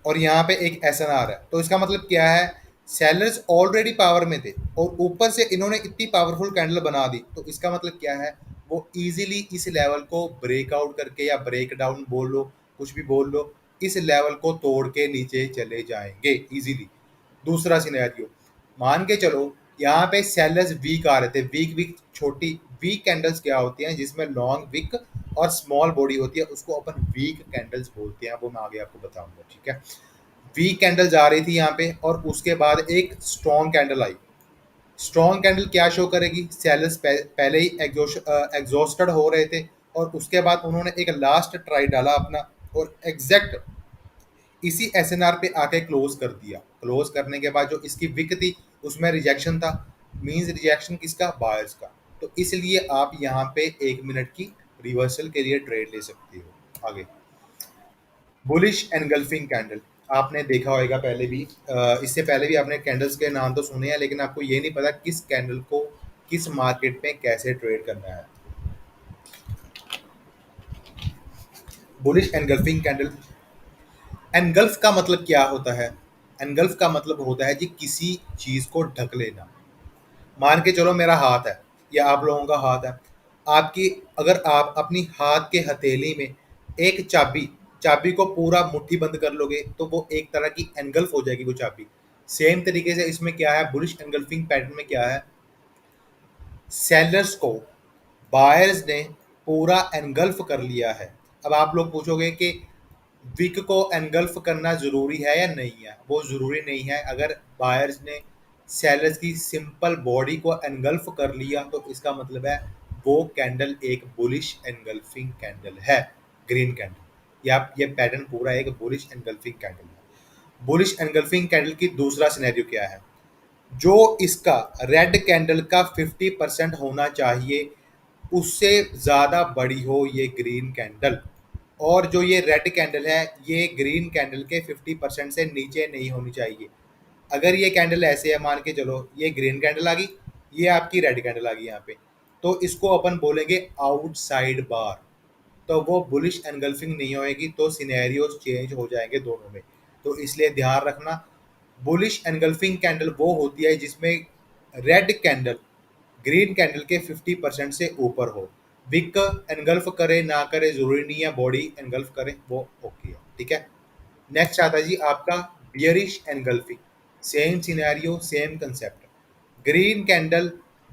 और यहाँ पे एक SNR है, तो इसका मतलब क्या है, सेलर्स ऑलरेडी पावर में थे और ऊपर से इन्होंने इतनी पावरफुल कैंडल बना दी, तो इसका मतलब क्या है, वो इजीली इस लेवल को ब्रेकआउट करके या ब्रेक डाउन बोल लो, कुछ भी बोल लो, इस लेवल को तोड़ के नीचे चले जाएंगे इजीली। दूसरा सिनेरियो, मान के चलो यहाँ पे सेलर्स वीक आ रहे थे, वीक वीक छोटी वीक कैंडल्स क्या होती हैं, जिसमें लॉन्ग विक और स्मॉल बॉडी होती है, उसको अपन वीक कैंडल्स बोलते हैं, वो मैं आगे आपको बताऊंगा, ठीक है। वीक कैंडल्स आ रही थी यहाँ पे और उसके बाद एक स्ट्रॉन्ग कैंडल आई। स्ट्रॉन्ग कैंडल क्या शो करेगी, सेलर्स पहले ही एग्जॉस्टेड हो रहे थे और उसके बाद उन्होंने एक लास्ट ट्राई डाला अपना और एग्जैक्ट इसी SNR पे आके क्लोज कर दिया। क्लोज करने के बाद जो इसकी विक थी उसमें रिजेक्शन था, मींस रिजेक्शन किसका, बायर्स का। तो इसलिए आप यहाँ पे 1 मिनट की रिवर्सल के लिए ट्रेड ले सकते हो। आगे बुलिश एनगल्फिंग कैंडल आपने देखा होगा पहले भी, इससे पहले भी आपने कैंडल्स के नाम तो सुने हैं, लेकिन आपको ये नहीं पता किस कैंडल को किस मार्केट में कैसे ट्रेड करना है। बुलिश एनगल्फिंग कैंडल, एनगल्फ का मतलब क्या होता है, एनगल्फ का मतलब होता है जी किसी चीज को ढक लेना। मान के चलो मेरा हाथ है या आप लोगों का हाथ है, आपकी अगर आप अपनी हाथ के हथेली में एक चाबी चाबी को पूरा मुट्ठी बंद कर लोगे तो वो एक तरह की एनगल्फ हो जाएगी वो चाबी। सेम तरीके से इसमें क्या है, बुलिश एनगल्फिंग पैटर्न में क्या है, सेलर्स को बायर्स ने पूरा एनगल्फ कर लिया है। अब आप लोग पूछोगे कि विक को एनगल्फ करना ज़रूरी है या नहीं है, वो ज़रूरी नहीं है। अगर बायर्स ने सेलर्स की सिंपल बॉडी को एनगल्फ कर लिया तो इसका मतलब है वो कैंडल एक बुलिश एनगल्फिंग कैंडल है, ग्रीन कैंडल। या ये पैटर्न पूरा एक बुलिश एनगल्फिंग कैंडल है। बुलिश एनगल्फिंग कैंडल की दूसरा सिनेरियो क्या है, जो इसका रेड कैंडल का 50% होना चाहिए उससे ज़्यादा बड़ी हो ये ग्रीन कैंडल, और जो ये रेड कैंडल है ये ग्रीन कैंडल के 50% से नीचे नहीं होनी चाहिए। अगर ये कैंडल ऐसे है, मान के चलो ये ग्रीन कैंडल आ गई, ये आपकी रेड कैंडल आ गई यहाँ पे, तो इसको अपन बोलेंगे आउटसाइड बार। तो वो बुलिश एनगल्फिंग नहीं होएगी, तो सिनेरियोज चेंज हो जाएंगे दोनों में। तो इसलिए ध्यान रखना, बुलिश एनगल्फिंग कैंडल वो होती है जिसमें रेड कैंडल ग्रीन कैंडल के 50% से ऊपर हो। विक एनगल्फ करे ना करे जरूरी नहीं है, बॉडी एनगल्फ करे वो ओके है, ठीक है। नेक्स्ट आता है जी आपका bearish engulfing. Same scenario, same concept. Green candle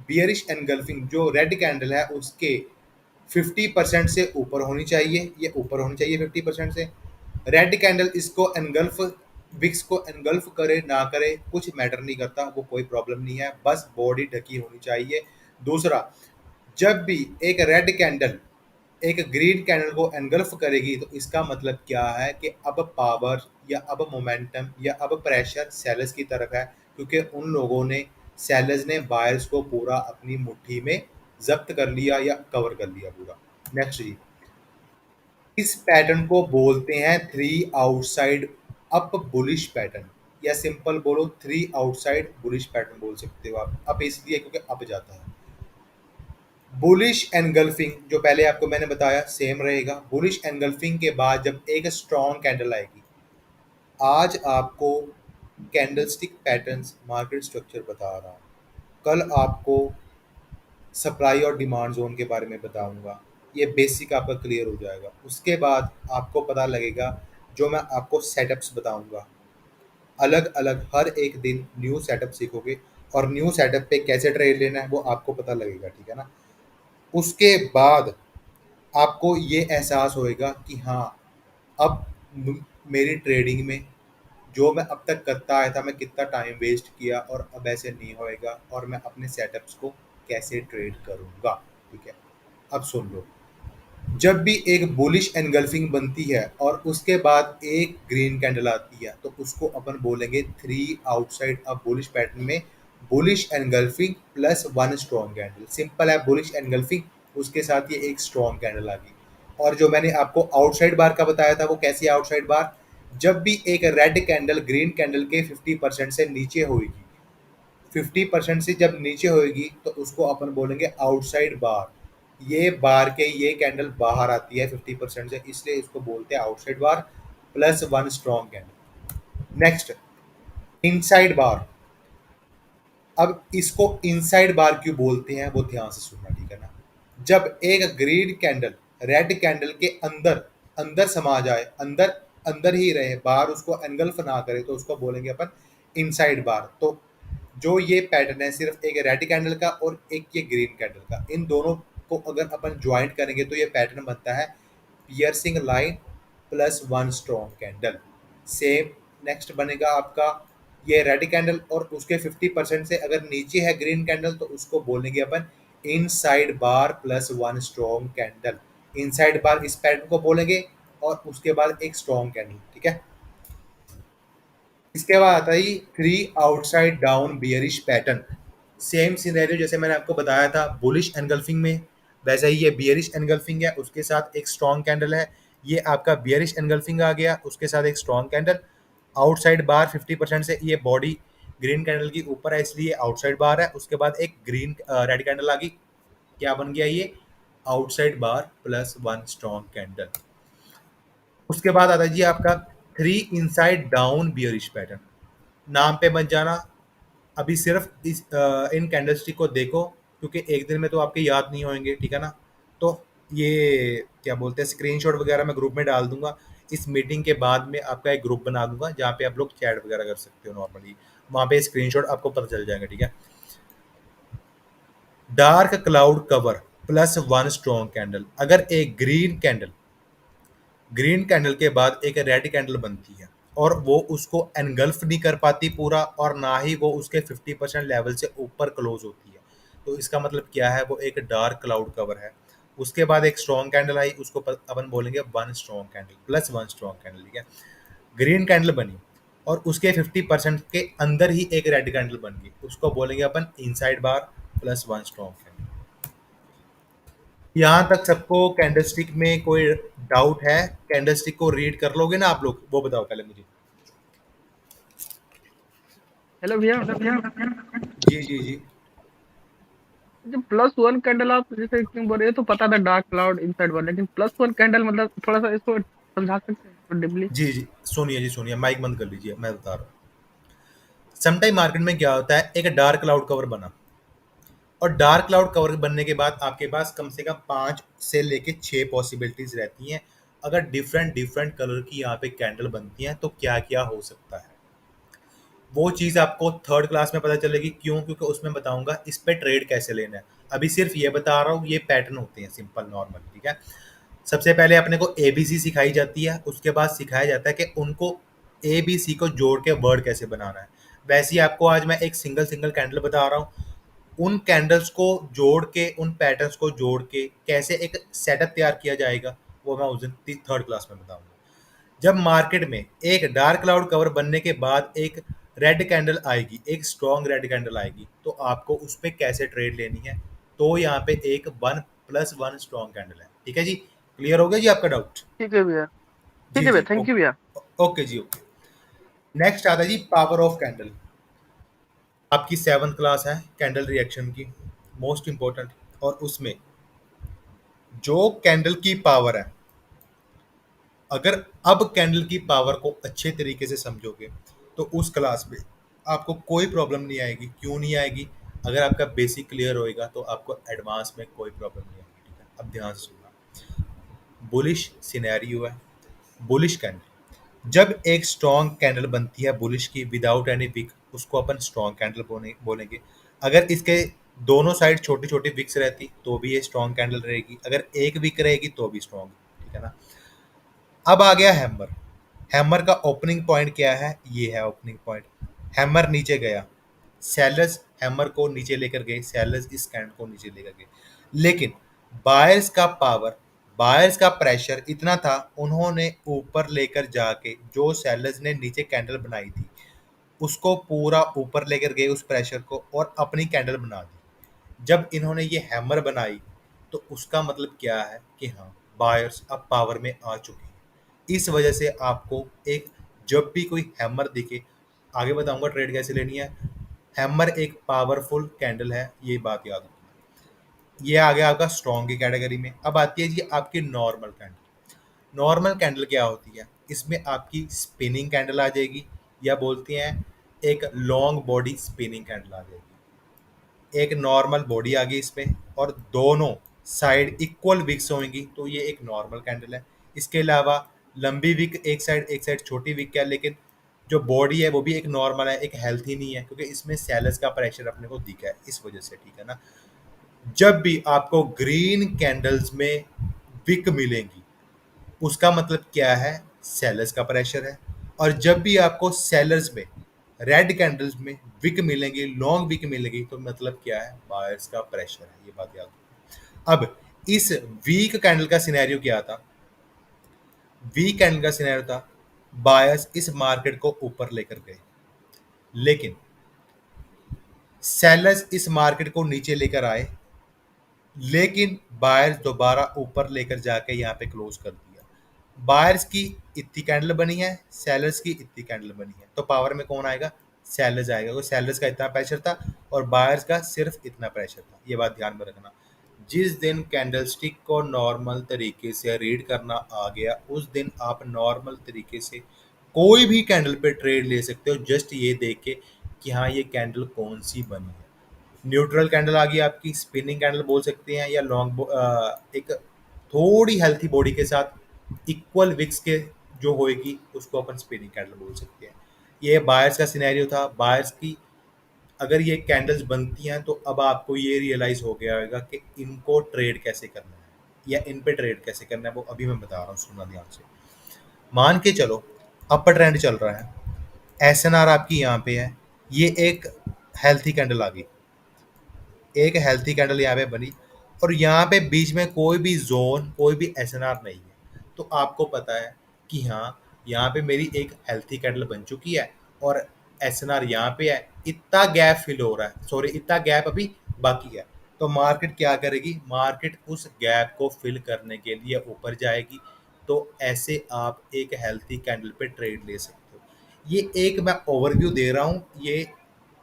bearish engulfing, जो रेड कैंडल है उसके 50% से ऊपर होनी चाहिए, ये ऊपर होनी चाहिए 50% से। रेड कैंडल इसको एनगल्फ, विक्स को एनगल्फ करे ना करे कुछ मैटर नहीं करता, वो कोई प्रॉब्लम नहीं है, बस बॉडी ढकी होनी चाहिए। दूसरा, जब भी एक रेड कैंडल एक ग्रीन कैंडल को एनगल्फ करेगी तो इसका मतलब क्या है कि अब पावर या अब मोमेंटम या अब प्रेशर सेलर्स की तरफ है, क्योंकि उन लोगों ने, सेलर्स ने बायर्स को पूरा अपनी मुट्ठी में जब्त कर लिया या कवर कर लिया पूरा। नेक्स्ट जी, इस पैटर्न को बोलते हैं three outside up bullish pattern, या सिंपल बोलो थ्री आउटसाइड बुलिश पैटर्न बोल सकते हो आप। अप इसलिए क्योंकि अप जाता है। बुलिश एनगल्फिंग जो पहले आपको मैंने बताया सेम रहेगा। बुलिश एनगल्फिंग के बाद जब एक स्ट्रॉन्ग कैंडल आएगी, आज आपको कैंडलस्टिक पैटर्न्स मार्केट स्ट्रक्चर बता रहा हूँ, कल आपको सप्लाई और डिमांड जोन के बारे में बताऊंगा, ये बेसिक आपका क्लियर हो जाएगा। उसके बाद आपको पता लगेगा, जो मैं आपको सेटअप्स बताऊंगा, अलग अलग हर एक दिन न्यू सेटअप सीखोगे, और न्यू सेटअप पे कैसे ट्रेड लेना है वो आपको पता लगेगा, ठीक है ना। उसके बाद आपको ये एहसास होएगा कि हाँ, अब मेरी ट्रेडिंग में जो मैं अब तक करता आया था, मैं कितना टाइम वेस्ट किया, और अब ऐसे नहीं होएगा, और मैं अपने सेटअप्स को कैसे ट्रेड करूँगा, ठीक है। अब सुन लो, जब भी एक बुलिश एनगल्फिंग बनती है और उसके बाद एक ग्रीन कैंडल आती है, तो उसको अपन बोलेंगे थ्री आउटसाइड अब बुलिश पैटर्न में bullish engulfing plus one strong candle. Simple है, बुलिश एनगल्फिंग उसके साथ ये एक स्ट्रॉन्ग कैंडल आ गई। और जो मैंने आपको आउटसाइड बार का बताया था, वो कैसी आउटसाइड बार, जब भी एक रेड कैंडल ग्रीन कैंडल के 50% से नीचे होगी, 50% से जब नीचे होएगी तो उसको अपन बोलेंगे आउटसाइड बार। ये बार के ये कैंडल बाहर आती है 50% से, इसलिए इसको बोलते हैं outside bar plus one strong candle. Next, inside bar. अब इसको इनसाइड बार क्यों बोलते हैं वो ध्यान से सुनना, ठीक है ना। जब एक ग्रीन कैंडल रेड कैंडल के अंदर अंदर समा जाए, अंदर अंदर ही रहे, बाहर उसको एनगल्फ ना करे, तो उसको बोलेंगे अपन इनसाइड बार। तो जो ये पैटर्न है सिर्फ एक रेड कैंडल का और एक ये ग्रीन कैंडल का, इन दोनों को अगर अपन ज्वाइंट करेंगे तो ये पैटर्न बनता है piercing line plus one strong candle. Same next बनेगा आपका ये रेड कैंडल, और उसके 50% से अगर नीचे है ग्रीन कैंडल तो उसको बोलेंगे अपन inside bar plus one strong candle. Inside bar इस पैटर्न को बोलेंगे, और उसके बाद एक स्ट्रॉन्ग कैंडल, ठीक है। इसके बाद आता है three outside down bearish pattern. Same scenario जैसे मैंने आपको बताया था बुलिश एनगल्फिंग में, वैसे ही ये बियरिश एनगल्फिंग है, उसके साथ एक स्ट्रॉन्ग कैंडल है। ये आपका बियरिश एनगल्फिंग आ गया, उसके साथ एक स्ट्रॉन्ग कैंडल। आउटसाइड बार 50% से ये बॉडी ग्रीन कैंडल की ऊपर है, इसलिए आउटसाइड बार है। उसके बाद एक ग्रीन रेड कैंडल आ गई, क्या बन गया ये outside bar plus one strong candle. उसके बाद आता है जी आपका three inside down bearish pattern. नाम पे मत जाना, अभी सिर्फ इन कैंडलस्टिक को देखो, क्योंकि एक दिन में तो आपके याद नहीं होंगे, ठीक है ना। तो ये क्या बोलते हैं, स्क्रीनशॉट वगैरह मैं ग्रुप में डाल दूंगा। इस मीटिंग के बाद में आपका एक ग्रुप बना दूंगा जहाँ पे आप लोग चैट वगैरह कर सकते हो नॉर्मली, वहाँ पे स्क्रीनशॉट आपको पता चल जाएगा, ठीक है। Dark cloud cover plus one strong candle. अगर एक ग्रीन कैंडल के बाद एक रेड कैंडल बनती है और वो उसको एनगल्फ नहीं कर पाती पूरा, और ना ही वो उसके 50% लेवल से ऊपर क्लोज होती है, तो इसका मतलब क्या है, वो एक डार्क क्लाउड कवर है। उसके बाद एक स्ट्रॉन्ग कैंडल आई, उसको अपन बोलेंगे one strong candle plus one strong candle, ठीक है। ग्रीन कैंडल बनी और उसके 50% के अंदर ही एक रेड कैंडल बन गई, उसको बोलेंगे अपन inside bar plus one strong candle. यहाँ तक सबको कैंडलस्टिक में कोई डाउट है? कैंडलस्टिक को रीड कर लोगे ना आप लोग, वो बताओ पहले मुझे। हेलो भैया, जी जी जी जो +1 कैंडल आप जैसे क्यों बोल रहे हो, तो पता था डार्क क्लाउड इनसाइड वाला, लेकिन +1 कैंडल मतलब थोड़ा सा इसको समझा सकते हैं डीपली? जी जी सुनिए, माइक बंद कर लीजिए, मैं बता रहा हूँ। समटाइम मार्केट में क्या होता है, एक डार्क क्लाउड कवर बना, और डार्क क्लाउड कवर बनने के बाद आपके पास कम से कम 5 से लेके 6 पॉसिबिलिटीज रहती हैं। अगर डिफरेंट डिफरेंट कलर की यहाँ पे कैंडल बनती हैं तो क्या क्या हो सकता है, वो चीज़ आपको थर्ड क्लास में पता चलेगी। क्यों? क्योंकि उसमें बताऊंगा इस पे ट्रेड कैसे लेना है। अभी सिर्फ ये बता रहा हूँ, ये पैटर्न होते हैं सिंपल नॉर्मल, ठीक है। सबसे पहले अपने को एबीसी सिखाई जाती है, उसके बाद सिखाया जाता है कि उनको एबीसी को जोड़ के वर्ड कैसे बनाना है। वैसे ही आपको आज मैं एक सिंगल सिंगल कैंडल बता रहा हूँ, उन कैंडल्स को जोड़ के, उन पैटर्न्स को जोड़ के कैसे एक सेटअप तैयार किया जाएगा, वो मैं उस दिन थर्ड क्लास में बताऊंगा। जब मार्केट में एक डार्क क्लाउड कवर बनने के बाद एक रेड कैंडल आएगी, एक स्ट्रॉन्ग रेड कैंडल आएगी, तो आपको उस पर कैसे ट्रेड लेनी है। तो यहाँ पे एक 1+1 स्ट्रॉन्ग कैंडल है, ठीक है जी। क्लियर हो गया जी आपका डाउट? ठीक है भैया, ठीक जी है भैया, जी थैंक यू भैया। ओके जी ओके। नेक्स्ट आता है जी पावर ऑफ कैंडल। आपकी 7th क्लास है कैंडल रिएक्शन की, मोस्ट इंपॉर्टेंट। और उसमें जो कैंडल की पावर है, अगर अब कैंडल की पावर को अच्छे तरीके से समझोगे तो उस क्लास में आपको कोई प्रॉब्लम नहीं आएगी। क्यों नहीं आएगी? अगर आपका बेसिक क्लियर होएगा तो आपको एडवांस में कोई प्रॉब्लम नहीं आएगी, ठीक है। अब ध्यान से सुनना, बुलिश सिनेरियो है, बुलिश कैंडल। जब एक स्ट्रॉन्ग कैंडल बनती है बुलिश की विदाउट एनी विक, उसको अपन स्ट्रॉन्ग कैंडल बोलेंगे। अगर इसके दोनों साइड छोटी छोटी विक्स रहती तो भी ये स्ट्रॉन्ग कैंडल रहेगी, अगर एक विक रहेगी तो भी स्ट्रॉन्ग, ठीक है ना। अब आ गया हैमर। हैमर का ओपनिंग पॉइंट क्या है? ये है ओपनिंग पॉइंट। हैमर नीचे गया, सेलर्स हैमर को नीचे लेकर गए, सेलर्स इस कैंडल को नीचे लेकर गए, लेकिन बायर्स का पावर, बायर्स का प्रेशर इतना था, उन्होंने ऊपर लेकर जाके जो सेलर्स ने नीचे कैंडल बनाई थी उसको पूरा ऊपर लेकर गए उस प्रेशर को, और अपनी कैंडल बना दी। जब इन्होंने ये हैमर बनाई तो उसका मतलब क्या है कि हाँ, बायर्स अब पावर में आ चुके हैं। इस वजह से आपको एक, जब भी कोई हैमर दिखे, आगे बताऊंगा ट्रेड कैसे लेनी है, हैमर एक पावरफुल कैंडल है, ये बात याद रखना। ये आ गया आपका स्ट्रॉन्ग की कैटेगरी में। अब आती है जी आपकी नॉर्मल कैंडल। नॉर्मल कैंडल क्या होती है? इसमें आपकी स्पिनिंग कैंडल आ जाएगी, या बोलते हैं एक लॉन्ग बॉडी स्पिनिंग कैंडल आ जाएगी। एक नॉर्मल बॉडी आ गई इसमें, और दोनों साइड इक्वल विक्स होंगी, तो ये एक नॉर्मल कैंडल है। इसके अलावा लंबी विक एक साइड छोटी विक है, लेकिन जो बॉडी है वो भी एक नॉर्मल है, एक हेल्थी नहीं है, क्योंकि इसमें सेलर्स का प्रेशर अपने को दिखा है इस वजह से, ठीक है ना। जब भी आपको ग्रीन कैंडल्स में विक मिलेंगी, उसका मतलब क्या है? सेलर्स का प्रेशर है। और जब भी आपको सेलर्स में रेड कैंडल्स में विक मिलेंगी, लॉन्ग विक मिलेगी, तो मतलब क्या है? बायर्स का प्रेशर है, ये बात याद रखो। अब इस वीक कैंडल का सिनेरियो क्या था? वीक कैंडल का सिनेरियो था, बायर्स इस मार्केट को ऊपर लेकर गए, लेकिन सेलर्स इस मार्केट को नीचे लेकर आए, लेकिन बायर्स दोबारा ऊपर लेकर जाके यहाँ पे क्लोज कर दिया। बायर्स की इतनी कैंडल बनी है, सेलर्स की इतनी कैंडल बनी है, तो पावर में कौन आएगा? सेलर्स आएगा, क्योंकि सेलर्स का इतना प्रेशर था और बायर्स का सिर्फ इतना प्रेशर था। ये बात ध्यान में रखना। जिस दिन कैंडलस्टिक को नॉर्मल तरीके से रीड करना आ गया, उस दिन आप नॉर्मल तरीके से कोई भी कैंडल पे ट्रेड ले सकते हो, जस्ट ये देख के कि हाँ ये कैंडल कौन सी बनी है। न्यूट्रल कैंडल आ गई आपकी, स्पिनिंग कैंडल बोल सकते हैं, या लॉन्ग एक थोड़ी हेल्थी बॉडी के साथ इक्वल विक्स के जो होएगी उसको अपन स्पिनिंग कैंडल बोल सकते हैं। ये बायर्स का सिनेरियो था। बायर्स की अगर ये कैंडल्स बनती हैं तो अब आपको ये रियलाइज हो गया होगा कि इनको ट्रेड कैसे करना है, या इन पे ट्रेड कैसे करना है, वो अभी मैं बता रहा हूँ, सुनना ध्यान से। मान के चलो अपर ट्रेंड चल रहा है, एसएनआर आपकी यहाँ पे है, ये एक हेल्थी कैंडल आ गई, एक हेल्थी कैंडल यहाँ पे बनी, और यहाँ पे बीच में कोई भी जोन, कोई भी एसएनआर नहीं है, तो आपको पता है कि हाँ यहाँ पे मेरी एक हेल्थी कैंडल बन चुकी है और एसएनआर यहाँ पे है, इतना गैप फिल हो रहा है, सॉरी इतना गैप अभी बाकी है। तो मार्केट क्या करेगी? मार्केट उस गैप को फिल करने के लिए ऊपर जाएगी। तो ऐसे आप एक हेल्थी कैंडल पे ट्रेड ले सकते हो। ये एक मैं ओवरव्यू दे रहा हूँ, ये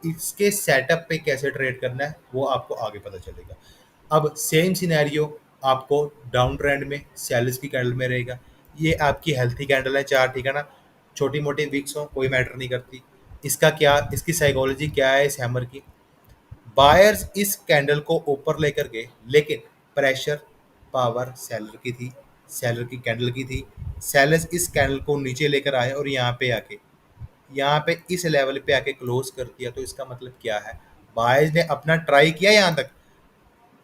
इसके सेटअप पे कैसे ट्रेड करना है वो आपको आगे पता चलेगा। अब सेम सिनेरियो आपको डाउन ट्रेंड में सेल्स की कैंडल में रहेगा। ये आपकी हेल्थी कैंडल है चार, ठीक है ना, छोटी मोटी विक्स हो कोई मैटर नहीं करती। इसका क्या, इसकी साइकोलॉजी क्या है इस हैमर की? बायर्स इस कैंडल को ऊपर लेकर गए, लेकिन प्रेशर पावर सेलर की थी, सेलर की कैंडल की थी। सेलर्स इस कैंडल को नीचे लेकर आए और यहाँ पे इस लेवल पे आके क्लोज कर दिया। तो इसका मतलब क्या है? बायर्स ने अपना ट्राई किया यहाँ तक,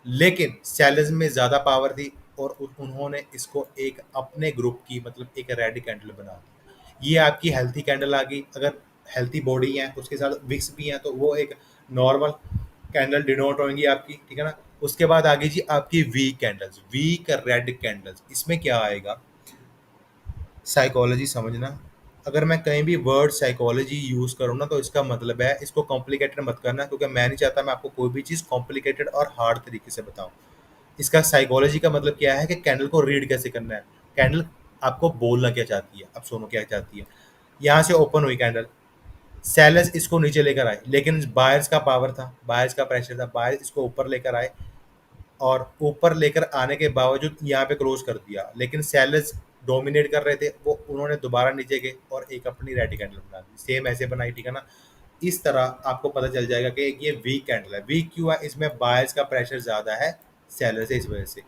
लेकिन सेलर्स में ज़्यादा पावर थी और उन्होंने इसको एक अपने ग्रुप की मतलब एक रेड कैंडल बना दी। ये आपकी हेल्थी कैंडल आ गई। अगर हेल्थी बॉडी है उसके साथ विक्स भी हैं तो वो एक नॉर्मल कैंडल डिनोट होंगी आपकी, ठीक है ना। उसके बाद आ गई जी आपकी weak candles, weak red candles. इसमें क्या आएगा, साइकोलॉजी समझना। अगर मैं कहीं भी वर्ड साइकोलॉजी यूज़ करूँ ना तो इसका मतलब है इसको कॉम्प्लिकेटेड मत करना, क्योंकि मैं नहीं चाहता मैं आपको कोई भी चीज़ कॉम्प्लिकेटेड और हार्ड तरीके से बताऊँ। इसका साइकोलॉजी का मतलब क्या है कि कैंडल को रीड कैसे करना है, कैंडल आपको बोलना क्या चाहती है। अब सुनो क्या चाहती है। यहाँ से ओपन हुई कैंडल, सेलर्स इसको नीचे लेकर आए, लेकिन बायर्स का पावर था, बायर्स का प्रेशर था, बायर्स इसको ऊपर लेकर आए और ऊपर लेकर आने के बावजूद यहाँ पे क्लोज कर दिया। लेकिन सेलर्स डोमिनेट कर रहे थे, वो उन्होंने दोबारा नीचे गए और एक अपनी रेड कैंडल बना दी, सेम ऐसे बनाई, ठीक है ना। इस तरह आपको पता चल जाएगा कि ये वीक कैंडल है। वीक क्यों है? इसमें बायर्स का प्रेशर ज़्यादा है सेलर से, इस वजह से।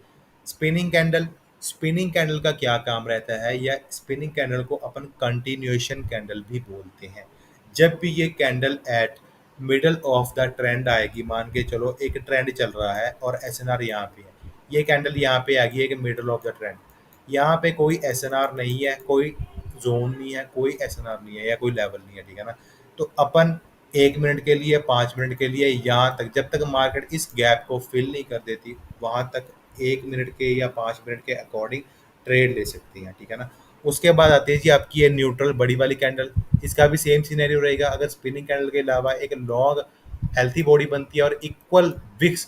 स्पिनिंग कैंडल, स्पिनिंग कैंडल का क्या काम रहता है, या स्पिनिंग कैंडल को अपन कंटिन्यूएशन कैंडल भी बोलते हैं। जब भी ये candle eight middle of the trend आएगी, मान के चलो एक ट्रेंड चल रहा है और एसएनआर यहाँ पे है, ये कैंडल यहाँ पे आ गई है कि मिडल ऑफ द ट्रेंड, यहाँ पे कोई एसएनआर नहीं है, कोई जोन नहीं है, कोई एसएनआर नहीं है या कोई लेवल नहीं है, ठीक है ना। तो अपन 1 मिनट के लिए, 5 मिनट के लिए, यहाँ तक जब तक मार्केट इस गैप को फिल नहीं कर देती वहाँ तक 1 मिनट के या 5 मिनट के अकॉर्डिंग ट्रेड ले सकती हैं, ठीक है ना। उसके बाद आती है जी आपकी ये न्यूट्रल बड़ी वाली कैंडल। इसका भी सेम सिनेरियो रहेगा। अगर स्पिनिंग कैंडल के अलावा एक लॉन्ग हेल्थी बॉडी बनती है और equal wicks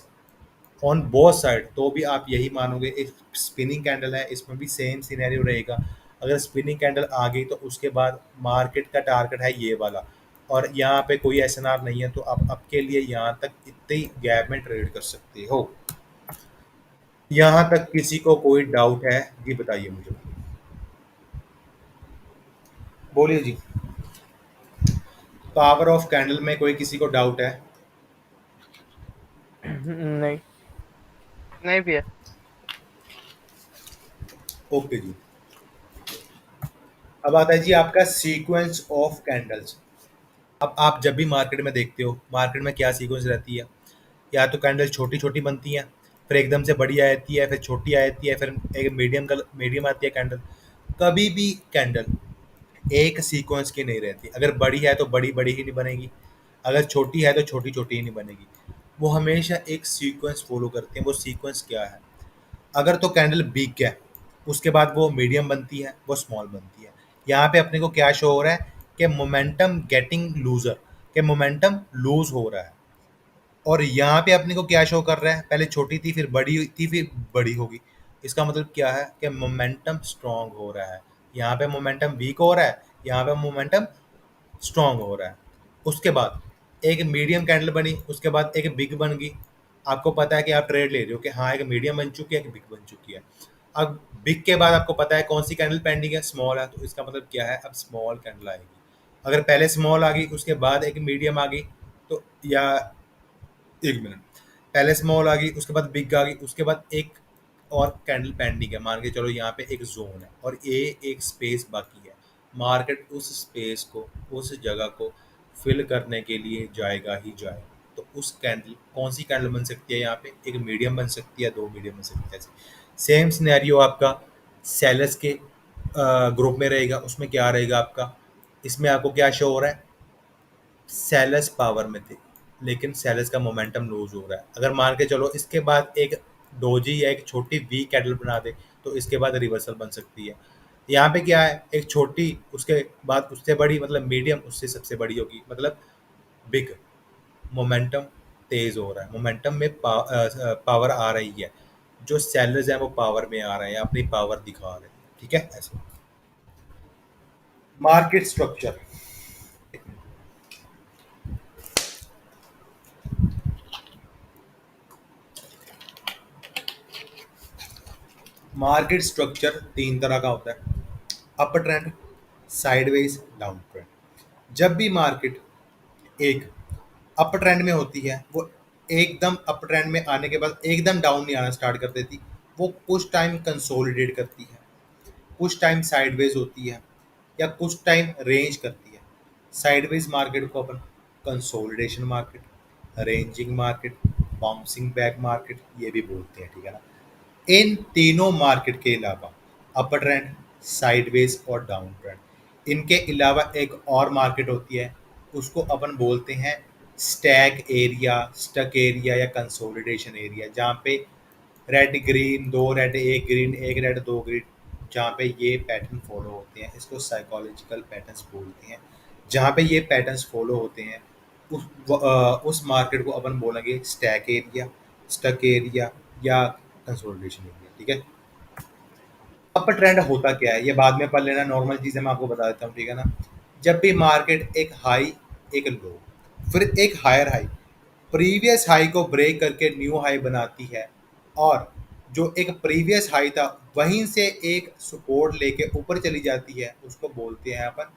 on both side, तो भी आप यही मानोगे एक स्पिनिंग कैंडल है। इसमें भी सेम सिनेरियो रहेगा। अगर स्पिनिंग कैंडल आ गई तो उसके बाद मार्केट का टारगेट है ये वाला, और यहाँ पे कोई एसएनआर नहीं है, तो आप आपके लिए यहाँ तक इतने ही गैप में ट्रेड कर सकते हो। यहाँ तक किसी को कोई डाउट है जी? बताइए मुझे, बोलिए जी। पावर ऑफ कैंडल में कोई किसी को डाउट है? नहीं, नहीं भी है। ओके जी। अब आता है जी आपका सीक्वेंस ऑफ कैंडल्स। अब आप जब भी मार्केट में देखते हो, मार्केट में क्या सीक्वेंस रहती है, या तो कैंडल छोटी छोटी बनती हैं, फिर एकदम से बड़ी आ जाती है, फिर छोटी आ जाती है, फिर एक मीडियम आती है कैंडल। कभी भी कैंडल एक सीक्वेंस की नहीं रहती। अगर बड़ी है तो बड़ी बड़ी ही नहीं बनेगी, अगर छोटी है तो छोटी छोटी ही नहीं बनेगी। वो हमेशा एक सीक्वेंस फॉलो करते हैं। वो सीक्वेंस क्या है? अगर तो कैंडल बिग है, उसके बाद वो मीडियम बनती है, वो स्मॉल बनती है। यहाँ पे अपने को क्या शो हो रहा है कि मोमेंटम गेटिंग लूजर, के मोमेंटम लूज हो रहा है। और यहाँ पे अपने को क्या शो कर रहा है, पहले छोटी थी फिर बड़ी हुई थी फिर बड़ी होगी। इसका मतलब क्या है कि मोमेंटम स्ट्रांग हो रहा है। यहाँ पे मोमेंटम वीक हो रहा है, यहाँ पे मोमेंटम स्ट्रांग हो रहा है। उसके बाद एक मीडियम कैंडल बनी, उसके बाद एक बिग बन गई। आपको पता है कि आप ट्रेड ले रहे हो कि हाँ एक मीडियम बन चुकी है, एक बिग बन चुकी है। अब बिग के बाद आपको पता है कौन सी कैंडल पेंडिंग है, स्मॉल है, तो इसका मतलब क्या है, अब स्मॉल कैंडल आएगी। अगर पहले स्मॉल आ गई उसके बाद एक मीडियम आ गई, तो या 1 मिनट, पहले स्मॉल आ गई उसके बाद बिग आ गई, उसके बाद एक और कैंडल पेंडिंग है, मान के चलो यहाँ पे एक जोन है और ये एक स्पेस बाकी है। मार्केट उस स्पेस को, उस जगह को फिल करने के लिए जाएगा ही जाएगा। तो उस कैंडल, कौन सी कैंडल बन सकती है यहाँ पे, एक मीडियम बन सकती है, 2 मीडियम बन सकती है। सेम सिनेरियो आपका सेलर्स के ग्रुप में रहेगा। उसमें क्या रहेगा आपका, इसमें आपको क्या शो हो रहा है, सेलर्स पावर में थे लेकिन सेलर्स का मोमेंटम लूज हो रहा है। अगर मान के चलो इसके बाद एक डोजी या एक छोटी वी कैंडल बना दे तो इसके बाद रिवर्सल बन सकती है। यहाँ पे क्या है, एक छोटी, उसके बाद उससे बड़ी, मतलब मीडियम, उससे सबसे बड़ी होगी, मतलब बिग। मोमेंटम तेज हो रहा है, मोमेंटम में पावर आ रही है। जो सेलर्स हैं वो पावर में आ रहे हैं, अपनी पावर दिखा रहे हैं, ठीक है। ऐसे मार्केट स्ट्रक्चर, मार्केट स्ट्रक्चर तीन तरह का होता है, up trend, sideways, down trend. जब भी मार्केट एक अप ट्रेंड में होती है, वो एकदम अप ट्रेंड में आने के बाद एकदम डाउन नहीं आना स्टार्ट कर देती, वो कुछ टाइम कंसोलिडेट करती है, कुछ टाइम साइडवेज होती है, या कुछ टाइम रेंज करती है। साइडवेज मार्केट को अपन consolidation market, ranging market, bouncing back market ये भी बोलते हैं, ठीक है ना। इन तीनों मार्केट के अलावा अपर ट्रेंड, साइडवेज और डाउन ट्रेंड, इनके अलावा एक और मार्केट होती है, उसको अपन बोलते हैं स्टैक एरिया, स्टक एरिया या कंसोलिडेशन एरिया, जहाँ पे रेड ग्रीन, दो रेड एक ग्रीन, एक रेड दो ग्रीन, जहाँ पे ये पैटर्न फॉलो होते हैं, इसको साइकोलॉजिकल पैटर्न्स बोलते हैं। जहाँ पे ये पैटर्न्स फॉलो होते हैं उस मार्केट को अपन बोलेंगे स्टैक एरिया, स्टक एरिया या कंसोलिडेशन एरिया, ठीक है। अपर ट्रेंड होता क्या है ये बाद में पढ़ लेना, नॉर्मल चीज़ें मैं आपको बता देता हूँ, ठीक है ना। जब भी मार्केट एक हाई, एक लो, फिर एक हायर हाई, प्रीवियस हाई को ब्रेक करके न्यू हाई बनाती है, और जो एक प्रीवियस हाई था वहीं से एक सपोर्ट लेके ऊपर चली जाती है, उसको बोलते हैं अपन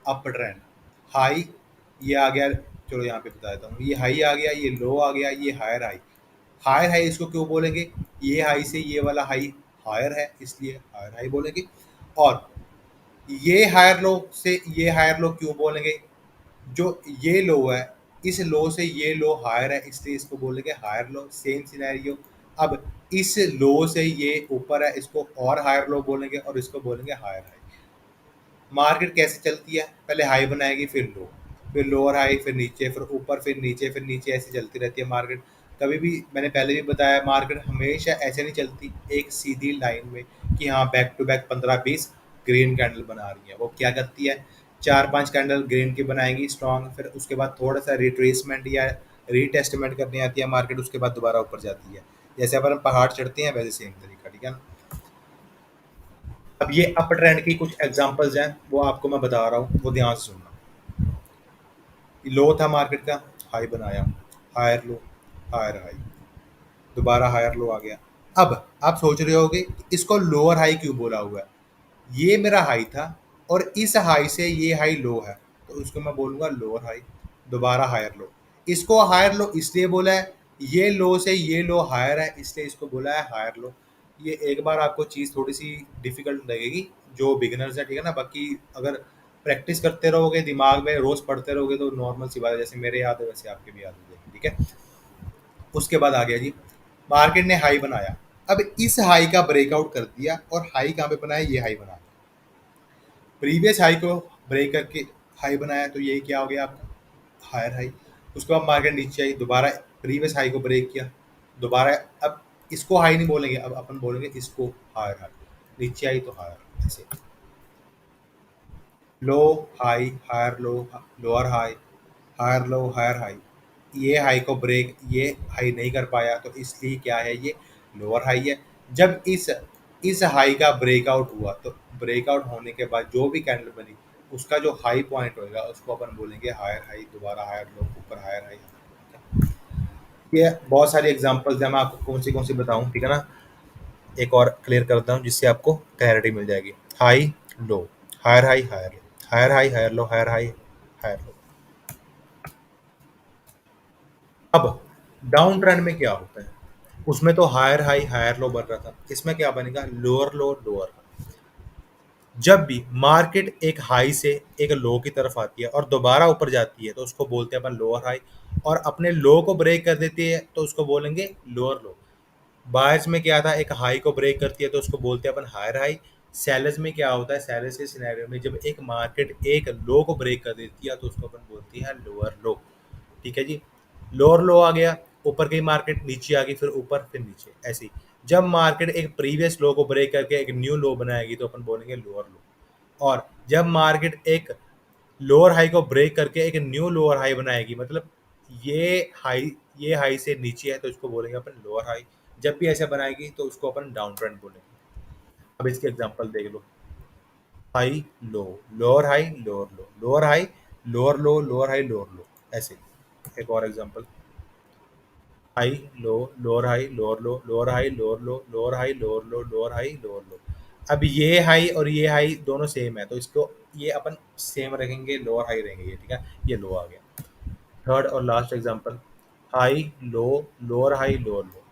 अप ट्रेंड। हाई ये आ गया, चलो यहाँ पे बता देता हूँ, ये हाई आ गया, ये लो आ गया, ये हायर हाई। हायर हाई इसको क्यों बोलेंगे, ये हाई से ये वाला हाई हायर है इसलिए हायर हाई बोलेंगे। और ये हायर लो से ये हायर लो क्यों बोलेंगे, जो ये लो है इस लो से ये लो हायर है इसलिए इसको बोलेंगे हायर लो। सेम सिनेरियो, अब इस लो से ये ऊपर है इसको और हायर लो बोलेंगे और इसको बोलेंगे हायर हाई। मार्केट कैसे चलती है, पहले हाई बनाएगी, फिर लो, फिर लोअर हाई, फिर नीचे, फिर ऊपर, फिर नीचे, फिर नीचे, ऐसे चलती रहती है मार्केट। कभी भी मैंने पहले भी बताया, मार्केट हमेशा ऐसे नहीं चलती एक सीधी लाइन में कि हाँ back to back 15-20 green candle बना रही है। वो क्या करती है, 4-5 कैंडल ग्रीन की बनाएगी स्ट्रॉन्ग, फिर उसके बाद थोड़ा सा रिट्रेसमेंट या रीटेस्टमेंट करनी आती है मार्केट, उसके बाद दोबारा ऊपर जाती है। जैसे अपन पहाड़ चढ़ते हैं वैसे सेम तरीका, ठीक है ना। अब ये अप ट्रेंड की कुछ एग्जांपल्स हैं, वो आपको मैं बता रहा हूँ, वो ध्यान से सुनना। लो था मार्केट का, हाई बनाया, हायर लो, हायर हाई, दोबारा हायर लो आ गया। अब आप सोच रहे होगे कि इसको लोअर हाई क्यों बोला हुआ है, ये मेरा हाई था और इस हाई से ये हाई लो है, तो इसको मैं बोलूँगा लोअर हाई, दोबारा हायर लो। इसको हायर लो इसलिए बोला है, ये लो से ये लो हायर है इसलिए इसको बोला है हायर लो। ये एक बार आपको चीज़ थोड़ी सी डिफिकल्ट लगेगी जो बिगिनर्स है, ठीक है ना। बाकी अगर प्रैक्टिस करते रहोगे, दिमाग में रोज़ पढ़ते रहोगे, तो नॉर्मल सी बात है, जैसे मेरे याद है वैसे आपके भी याद हो जाएगी, ठीक है। उसके बाद आ गया जी, मार्केट ने हाई बनाया, अब इस हाई का ब्रेकआउट कर दिया और हाई कहाँ पे बनाया, ये हाई बनाया, प्रीवियस हाई को ब्रेक करके हाई बनाया, तो ये क्या हो गया आपका हायर हाई। उसके बाद मार्केट नीचे आई, दोबारा प्रीवियस हाई को ब्रेक किया, दोबारा, अब इसको हाई नहीं बोलेंगे, अब अपन बोलेंगे इसको हायर हाई, नीचे आई तो हायर, ऐसे low high, higher low, lower high, higher low, higher high. ये हाई को ब्रेक, ये हाई नहीं कर पाया, तो इसलिए क्या है, ये लोअर हाई है। जब इस हाई का ब्रेकआउट हुआ, तो ब्रेकआउट होने के बाद जो भी कैंडल बनी, उसका जो हाई पॉइंट होएगा उसको अपन बोलेंगे हायर हाई, दोबारा हायर लो, ऊपर हायर हाई। ये बहुत सारी एग्जांपल्स हैं, मैं आपको कौन सी बताऊं, ठीक है ना। एक और क्लियर करता हूँ जिससे आपको क्लैरिटी मिल जाएगी। High low, higher high, higher low, higher high, higher low, higher high, higher low. अब डाउन ट्रेंड में क्या होता है, उसमें तो हायर हाई हायर लो बन रहा था, इसमें क्या बनेगा, लोअर लो लोअर हाई। जब भी मार्केट एक हाई से एक लो की तरफ आती है और दोबारा ऊपर जाती है, तो उसको बोलते हैं अपन लोअर हाई, और अपने लो को ब्रेक कर देती है तो उसको बोलेंगे लोअर लो। बायर्स में क्या था, एक हाई को ब्रेक करती है तो उसको बोलते हैं अपन हायर हाई। सेलर्स में क्या होता है, सेलर्स के सिनेरियो में जब एक मार्केट एक लो को ब्रेक कर देती है तो उसको अपन बोलती है लोअर लो, ठीक है जी। लोअर लो आ गया, ऊपर गई मार्केट, नीचे आ गई, फिर ऊपर, फिर नीचे, ऐसे ही। जब मार्केट एक प्रीवियस लो को ब्रेक करके एक न्यू लो बनाएगी तो अपन बोलेंगे लोअर लो। और जब मार्केट एक लोअर हाई को ब्रेक करके एक न्यू लोअर हाई बनाएगी, मतलब ये हाई से नीचे है तो इसको बोलेंगे अपन लोअर हाई। जब भी ऐसा बनाएगी तो उसको अपन डाउन ट्रेंड बोलेंगे। अब इसकी एग्जांपल देख लो, high low, lower high, lower low, lower high, lower low, lower high, lower low, lower. High lower example, high low, lower high, lower low, lower high, lower low, lower high, lower low, lower high, lower low. अब ये high और ये high दोनों same है, तो इसको ये अपन same रखेंगे, लोअर हाई रहेंगे ये, ठीक है। ये लो आ गया। थर्ड और last example, high low, lower high, lower लो।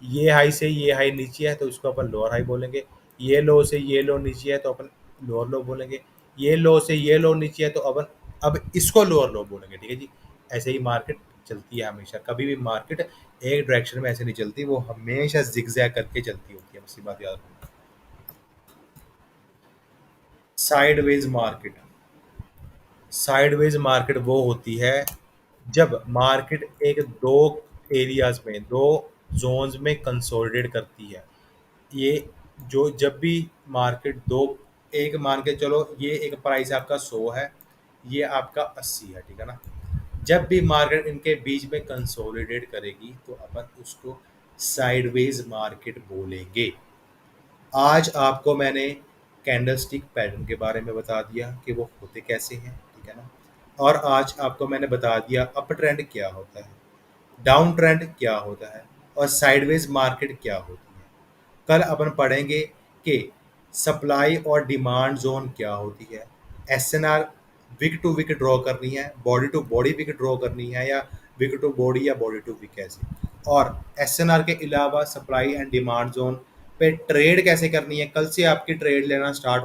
ये हाई से ये हाई नीचे है तो इसको अपन लोअर हाई बोलेंगे। ये लो से ये लो नीचे है तो अपन लोअर लो बोलेंगे। ये लो से ये लो नीचे है तो अपन अब इसको लोअर लो बोलेंगे, ठीक है जी। ऐसे ही मार्केट चलती है हमेशा, कभी भी मार्केट एक डायरेक्शन में ऐसे नहीं चलती, वो हमेशा जिगजैग करके चलती होती है, बस ये बात याद रखना। साइडवेज मार्केट, साइडवेज मार्केट वो होती है जब मार्केट एक दो एरियाज में, दो जोन्स में कंसोलिडेट करती है। ये जो जब भी मार्केट दो, एक मान के चलो ये एक प्राइस आपका 100 है, ये आपका 80 है, ठीक है ना। जब भी मार्केट इनके बीच में कंसोलिडेट करेगी तो अपन उसको साइडवेज मार्केट बोलेंगे। आज आपको मैंने कैंडलस्टिक पैटर्न के बारे में बता दिया कि वो होते कैसे हैं, ठीक है ना। और आज आपको मैंने बता दिया अप ट्रेंड क्या होता है, डाउन ट्रेंड क्या होता है, और साइडवेज मार्केट क्या होती है। कल अपन पढ़ेंगे कि सप्लाई और डिमांड जोन क्या होती है, SNR wick to wick draw करनी है, body to body wick draw करनी है, या विक टू बॉडी या बॉडी टू विक ऐसे। और एसएनआर के अलावा सप्लाई एंड डिमांड जोन पे ट्रेड कैसे करनी है। कल से आपकी ट्रेड लेना स्टार्ट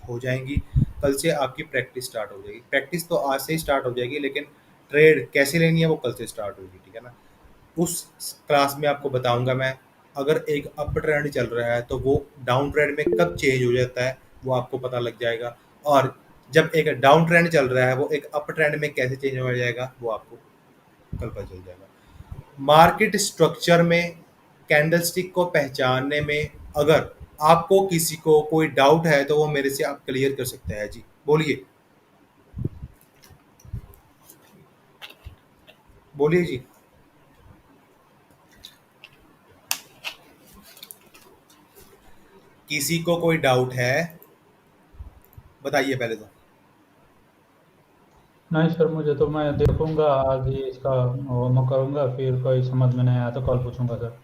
हो जाएंगी, कल से आपकी प्रैक्टिस स्टार्ट हो जाएगी। प्रैक्टिस तो आज से ही स्टार्ट हो जाएगी, लेकिन ट्रेड कैसे लेनी है वो कल से स्टार्ट होगी, ठीक है ना। उस क्लास में आपको बताऊंगा मैं, अगर एक अप ट्रेंड चल रहा है तो वो डाउन ट्रेंड में कब चेंज हो जाता है वो आपको पता लग जाएगा, और जब एक डाउन ट्रेंड चल रहा है वो एक अप ट्रेंड में कैसे चेंज हो जाएगा वो आपको कल पता चल जाएगा। मार्केट स्ट्रक्चर में कैंडलस्टिक को पहचानने में अगर आपको किसी को कोई डाउट है तो वो मेरे से आप क्लियर कर सकते हैं जी, बोलिए बोलिए जी। किसी को कोई डाउट है बताइए पहले तो। नहीं सर, मुझे तो मैं देखूंगा आज ही इसका होमवर्क करूंगा, फिर कोई समझ में नहीं आया तो कल पूछूंगा सर।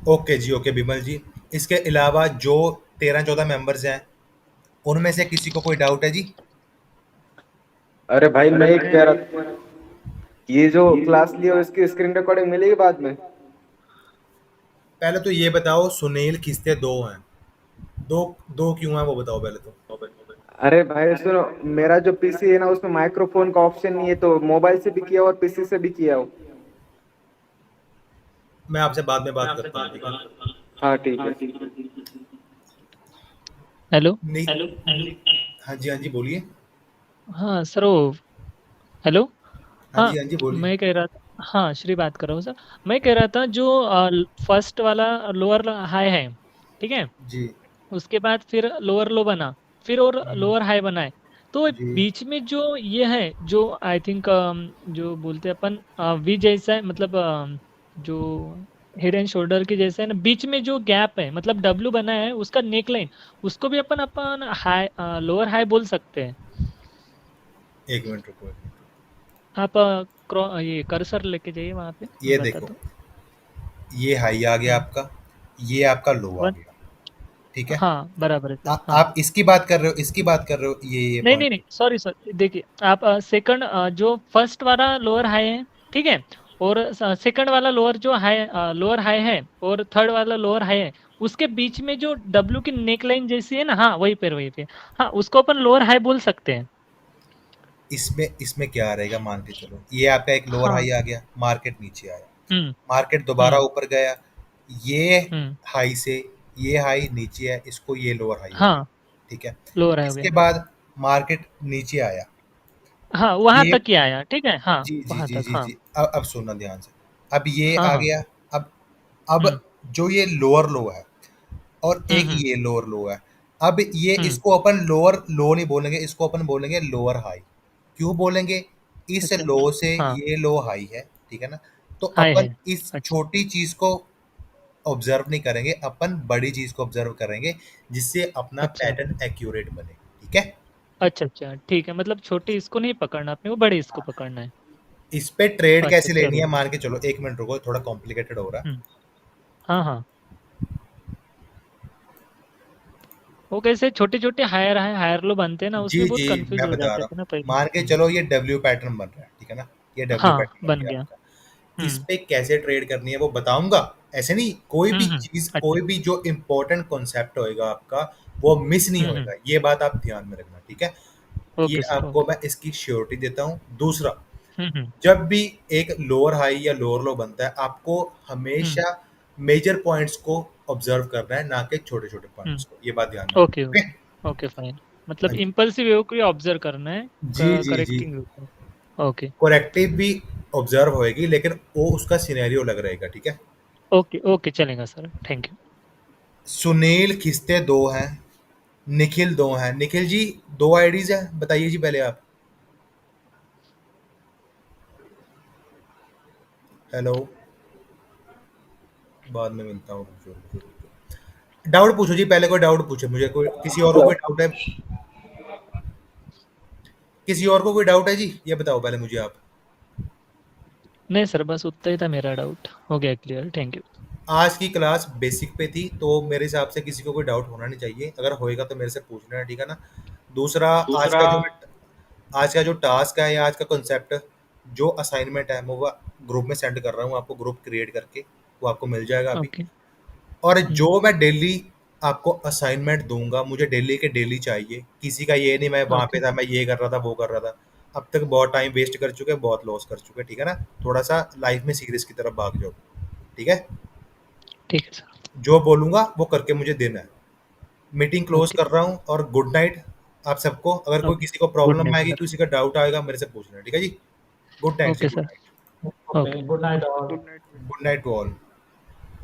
ओके जी, ओके बिमल जी। इसके अलावा जो 13-14 मेंबर्स हैं उनमें से किसी को कोई डाउट है जी? अरे भाई मैं एक कह रहा था, ये जो क्लास लिया उसकी स्क्रीन रिकॉर्डिंग मिलेगी बाद में? पहले तो ये बताओ, सुनील किसते दो हैं, दो दो क्यों हैं वो बताओ पहले तो। अरे भाई सुनो, मेरा जो पीसी है ना उसमें माइक्रोफोन का ऑप्शन नहीं है, तो मोबाइल से भी किया और पीसी से भी किया हो। मैं आपसे बाद में बात करता हूँ, ठीक है? हाँ ठीक है। हेलो। नहीं, हाँ जी बोलिए। हाँ सर, वो हेलो। हाँ हाँ, जी बोलिए। मैं कह रहा था, हाँ श्री बात कर रहा हूँ सर। मैं कह रहा था जो फर्स्ट वाला लोअर हाई है, ठीक है, जी उसके बाद फिर लोअर लो बना, फिर और लोअर हाई बना है, तो जी बीच में जो ये है जो आई थिंक जो बोलते हैं अपन वी जैसा है, मतलब जो हेड एंड शोल्डर के जैसा है ना, बीच में जो गैप है मतलब डब्लू बना है उसका नेक लाइन, उसको भी अपन अपन हाई लोअर हाई बोल सकते हैं। एक मिनट रुको, एक मिनट। आप ये कर्सर लेके जाइए वहाँ पे, ये मैं देखो, बताता हूँ। ये हाई आ गया आपका, ये आपका लो आ वन, गया, ठीक है। हाँ बराबर है सर, हाँ। आप इसकी बात कर रहे हो, इसकी बात कर रहे हो, ये नहीं नहीं पॉइंट। नहीं, सॉरी सॉरी, देखिए आप सेकंड जो फर्स्ट वाला लोअर हाई है, ठीक है, और सेकंड वाला लोअर जो हाई लोअर हाई है, और थर्ड वाला लोअर हाई है, उसके बीच में जो डब्ल्यू की नेक लाइन जैसी है ना, हाँ वही पे, हाँ उसको अपन लोअर हाई बोल सकते हैं। इसमें इसमें क्या रहेगा, मान के चलो ये आपका एक लोअर हाँ। हाई आ गया, मार्केट नीचे आया, हम्म। मार्केट दोबारा हम्म। ऊपर गया, ये हम्म। हाई से ये हाई नीचे है, इसको ये लोअर हाई हो गया, हाँ, ठीक है। लोअर हाई हो इसके गया। बाद मार्केट नीचे आया, हाँ वहां ये तक ही आया, ठीक है, हाँ जी जी वहां जी तक, जी हाँ। जी अब सुनना ध्यान से। अब ये हाँ आ हाँ। गया। अब हम्म। जो ये लोअर लो है और एक हम्म। ये लोअर लो है, अब ये हम्म। इसको अपन लोअर लो नहीं बोलेंगे, इसको अपन बोलेंगे लोअर हाई। क्यों बोलेंगे? इस अच्छा। लो से हाँ, ये लो हाई है, ठीक है ना। तो हाई अपन है। इस अच्छा। छोटी चीज को ऑब्जर्व नहीं करेंगे, अपन बड़ी चीज को ऑब्जर्व करेंगे, जिससे अपना अच्छा पैटर्न एक्यूरेट बने, ठीक है। अच्छा अच्छा, ठीक है, मतलब छोटी इसको नहीं पकड़ना अपने को, बड़े इसको पकड़ना है। इस पे ट्रेड अच्छा कैसे लेनी चलिए। है, मान के चलो, 1 मिनट रुको, थोड़ा कॉम्प्लिकेटेड हो रहा है। हाँ हाँ, वो कैसे छोटे छोटे हायर है, हायर लो बनते हैं ना, जी उसमें बहुत जी, कंफ्यूज मैं हो बता जाते रहा थे ना हूँ, पहले। मान के चलो ये डब्ल्यू पैटर्न बन रहा है, ठीक है ना, ये डब्ल्यू हाँ पैटर्न बन बन गया गया। आपका। इस पे कैसे ट्रेड करनी है वो बताऊंगा, ऐसे नहीं, कोई भी चीज, अच्छा। कोई भी जो इंपॉर्टेंट कॉन्सेप्ट होएगा आपका वो मिस नहीं हम्म। होएगा, ये बात आप ध्यान में रखना, ठीक है। ये ओके सर आपको ओके। मैं इसकी श्योरिटी देता हूँ। दूसरा, हम्म। जब भी एक लोअर हाई या लोअर लो बनता है, आपको हम्म। हमेशा मेजर पॉइंट्स को ऑब्जर्व करना है, ना कि छोटे छोटे पॉइंट्स को, ये बात ध्यान में ओके रखना, ओके। ओके। ओके फाइन, हाँ मतलब जी इम्पल्सिव वेव को ऑब्जर्व करना है, जी जी जी, करेक्टिंग वेव को। ओके करेक्टिव भी ऑब्जर्व होएगी, लेकिन वो उसका सिनेरियो अलग रहेगा, ठीक है। ओके ओके, चलेगा सर, थैंक यू। सुनील खिस्ते 2 हैं, निखिल 2 हैं। निखिल जी 2 आईडीज है, बताइए जी पहले आप। हेलो, बाद में मिलता हूँ, डाउट पूछो जी, पहले कोई डाउट पूछो मुझे, कोई किसी और को कोई डाउट है, किसी और को कोई डाउट है जी, ये बताओ पहले मुझे आप। नहीं सर, बस उतना ही था मेरा डाउट, हो गया क्लियर, थैंक यू। आज की क्लास बेसिक पे थी, तो मेरे हिसाब से किसी को कोई डाउट होना नहीं चाहिए, अगर होएगा तो मेरे से पूछना है, ठीक है ना। दूसरा, आज का जो टास्क है या आज का कॉन्सेप्ट, जो असाइनमेंट है, वो ग्रुप में सेंड कर रहा हूँ आपको, ग्रुप क्रिएट करके, वो आपको मिल जाएगा अभी। ओके। और जो मैं डेली आपको असाइनमेंट दूंगा, मुझे डेली के डेली चाहिए, किसी का ये नहीं मैं वहाँ पे ओके। था, मैं ये कर रहा था, वो कर रहा था। अब तक बहुत टाइम वेस्ट कर चुके हैं, बहुत लॉस कर चुके हैं, ठीक है ना। थोड़ा सा लाइफ में सीरियस की तरफ भाग जाओ, ठीक है। ठीक है सर। जो बोलूंगा वो करके मुझे देना है। मीटिंग क्लोज ओके कर रहा हूँ, और गुड नाइट आप सबको। अगर कोई ओके, किसी को गुड प्रॉब्लम नाइट आएगी, सर। किसी का डाउट आएगा, मेरे से पूछना है, ठीक है जी। गुड नाइट जी, okay good sir. Night. Okay, okay. Good night all. Good night. Good night to all.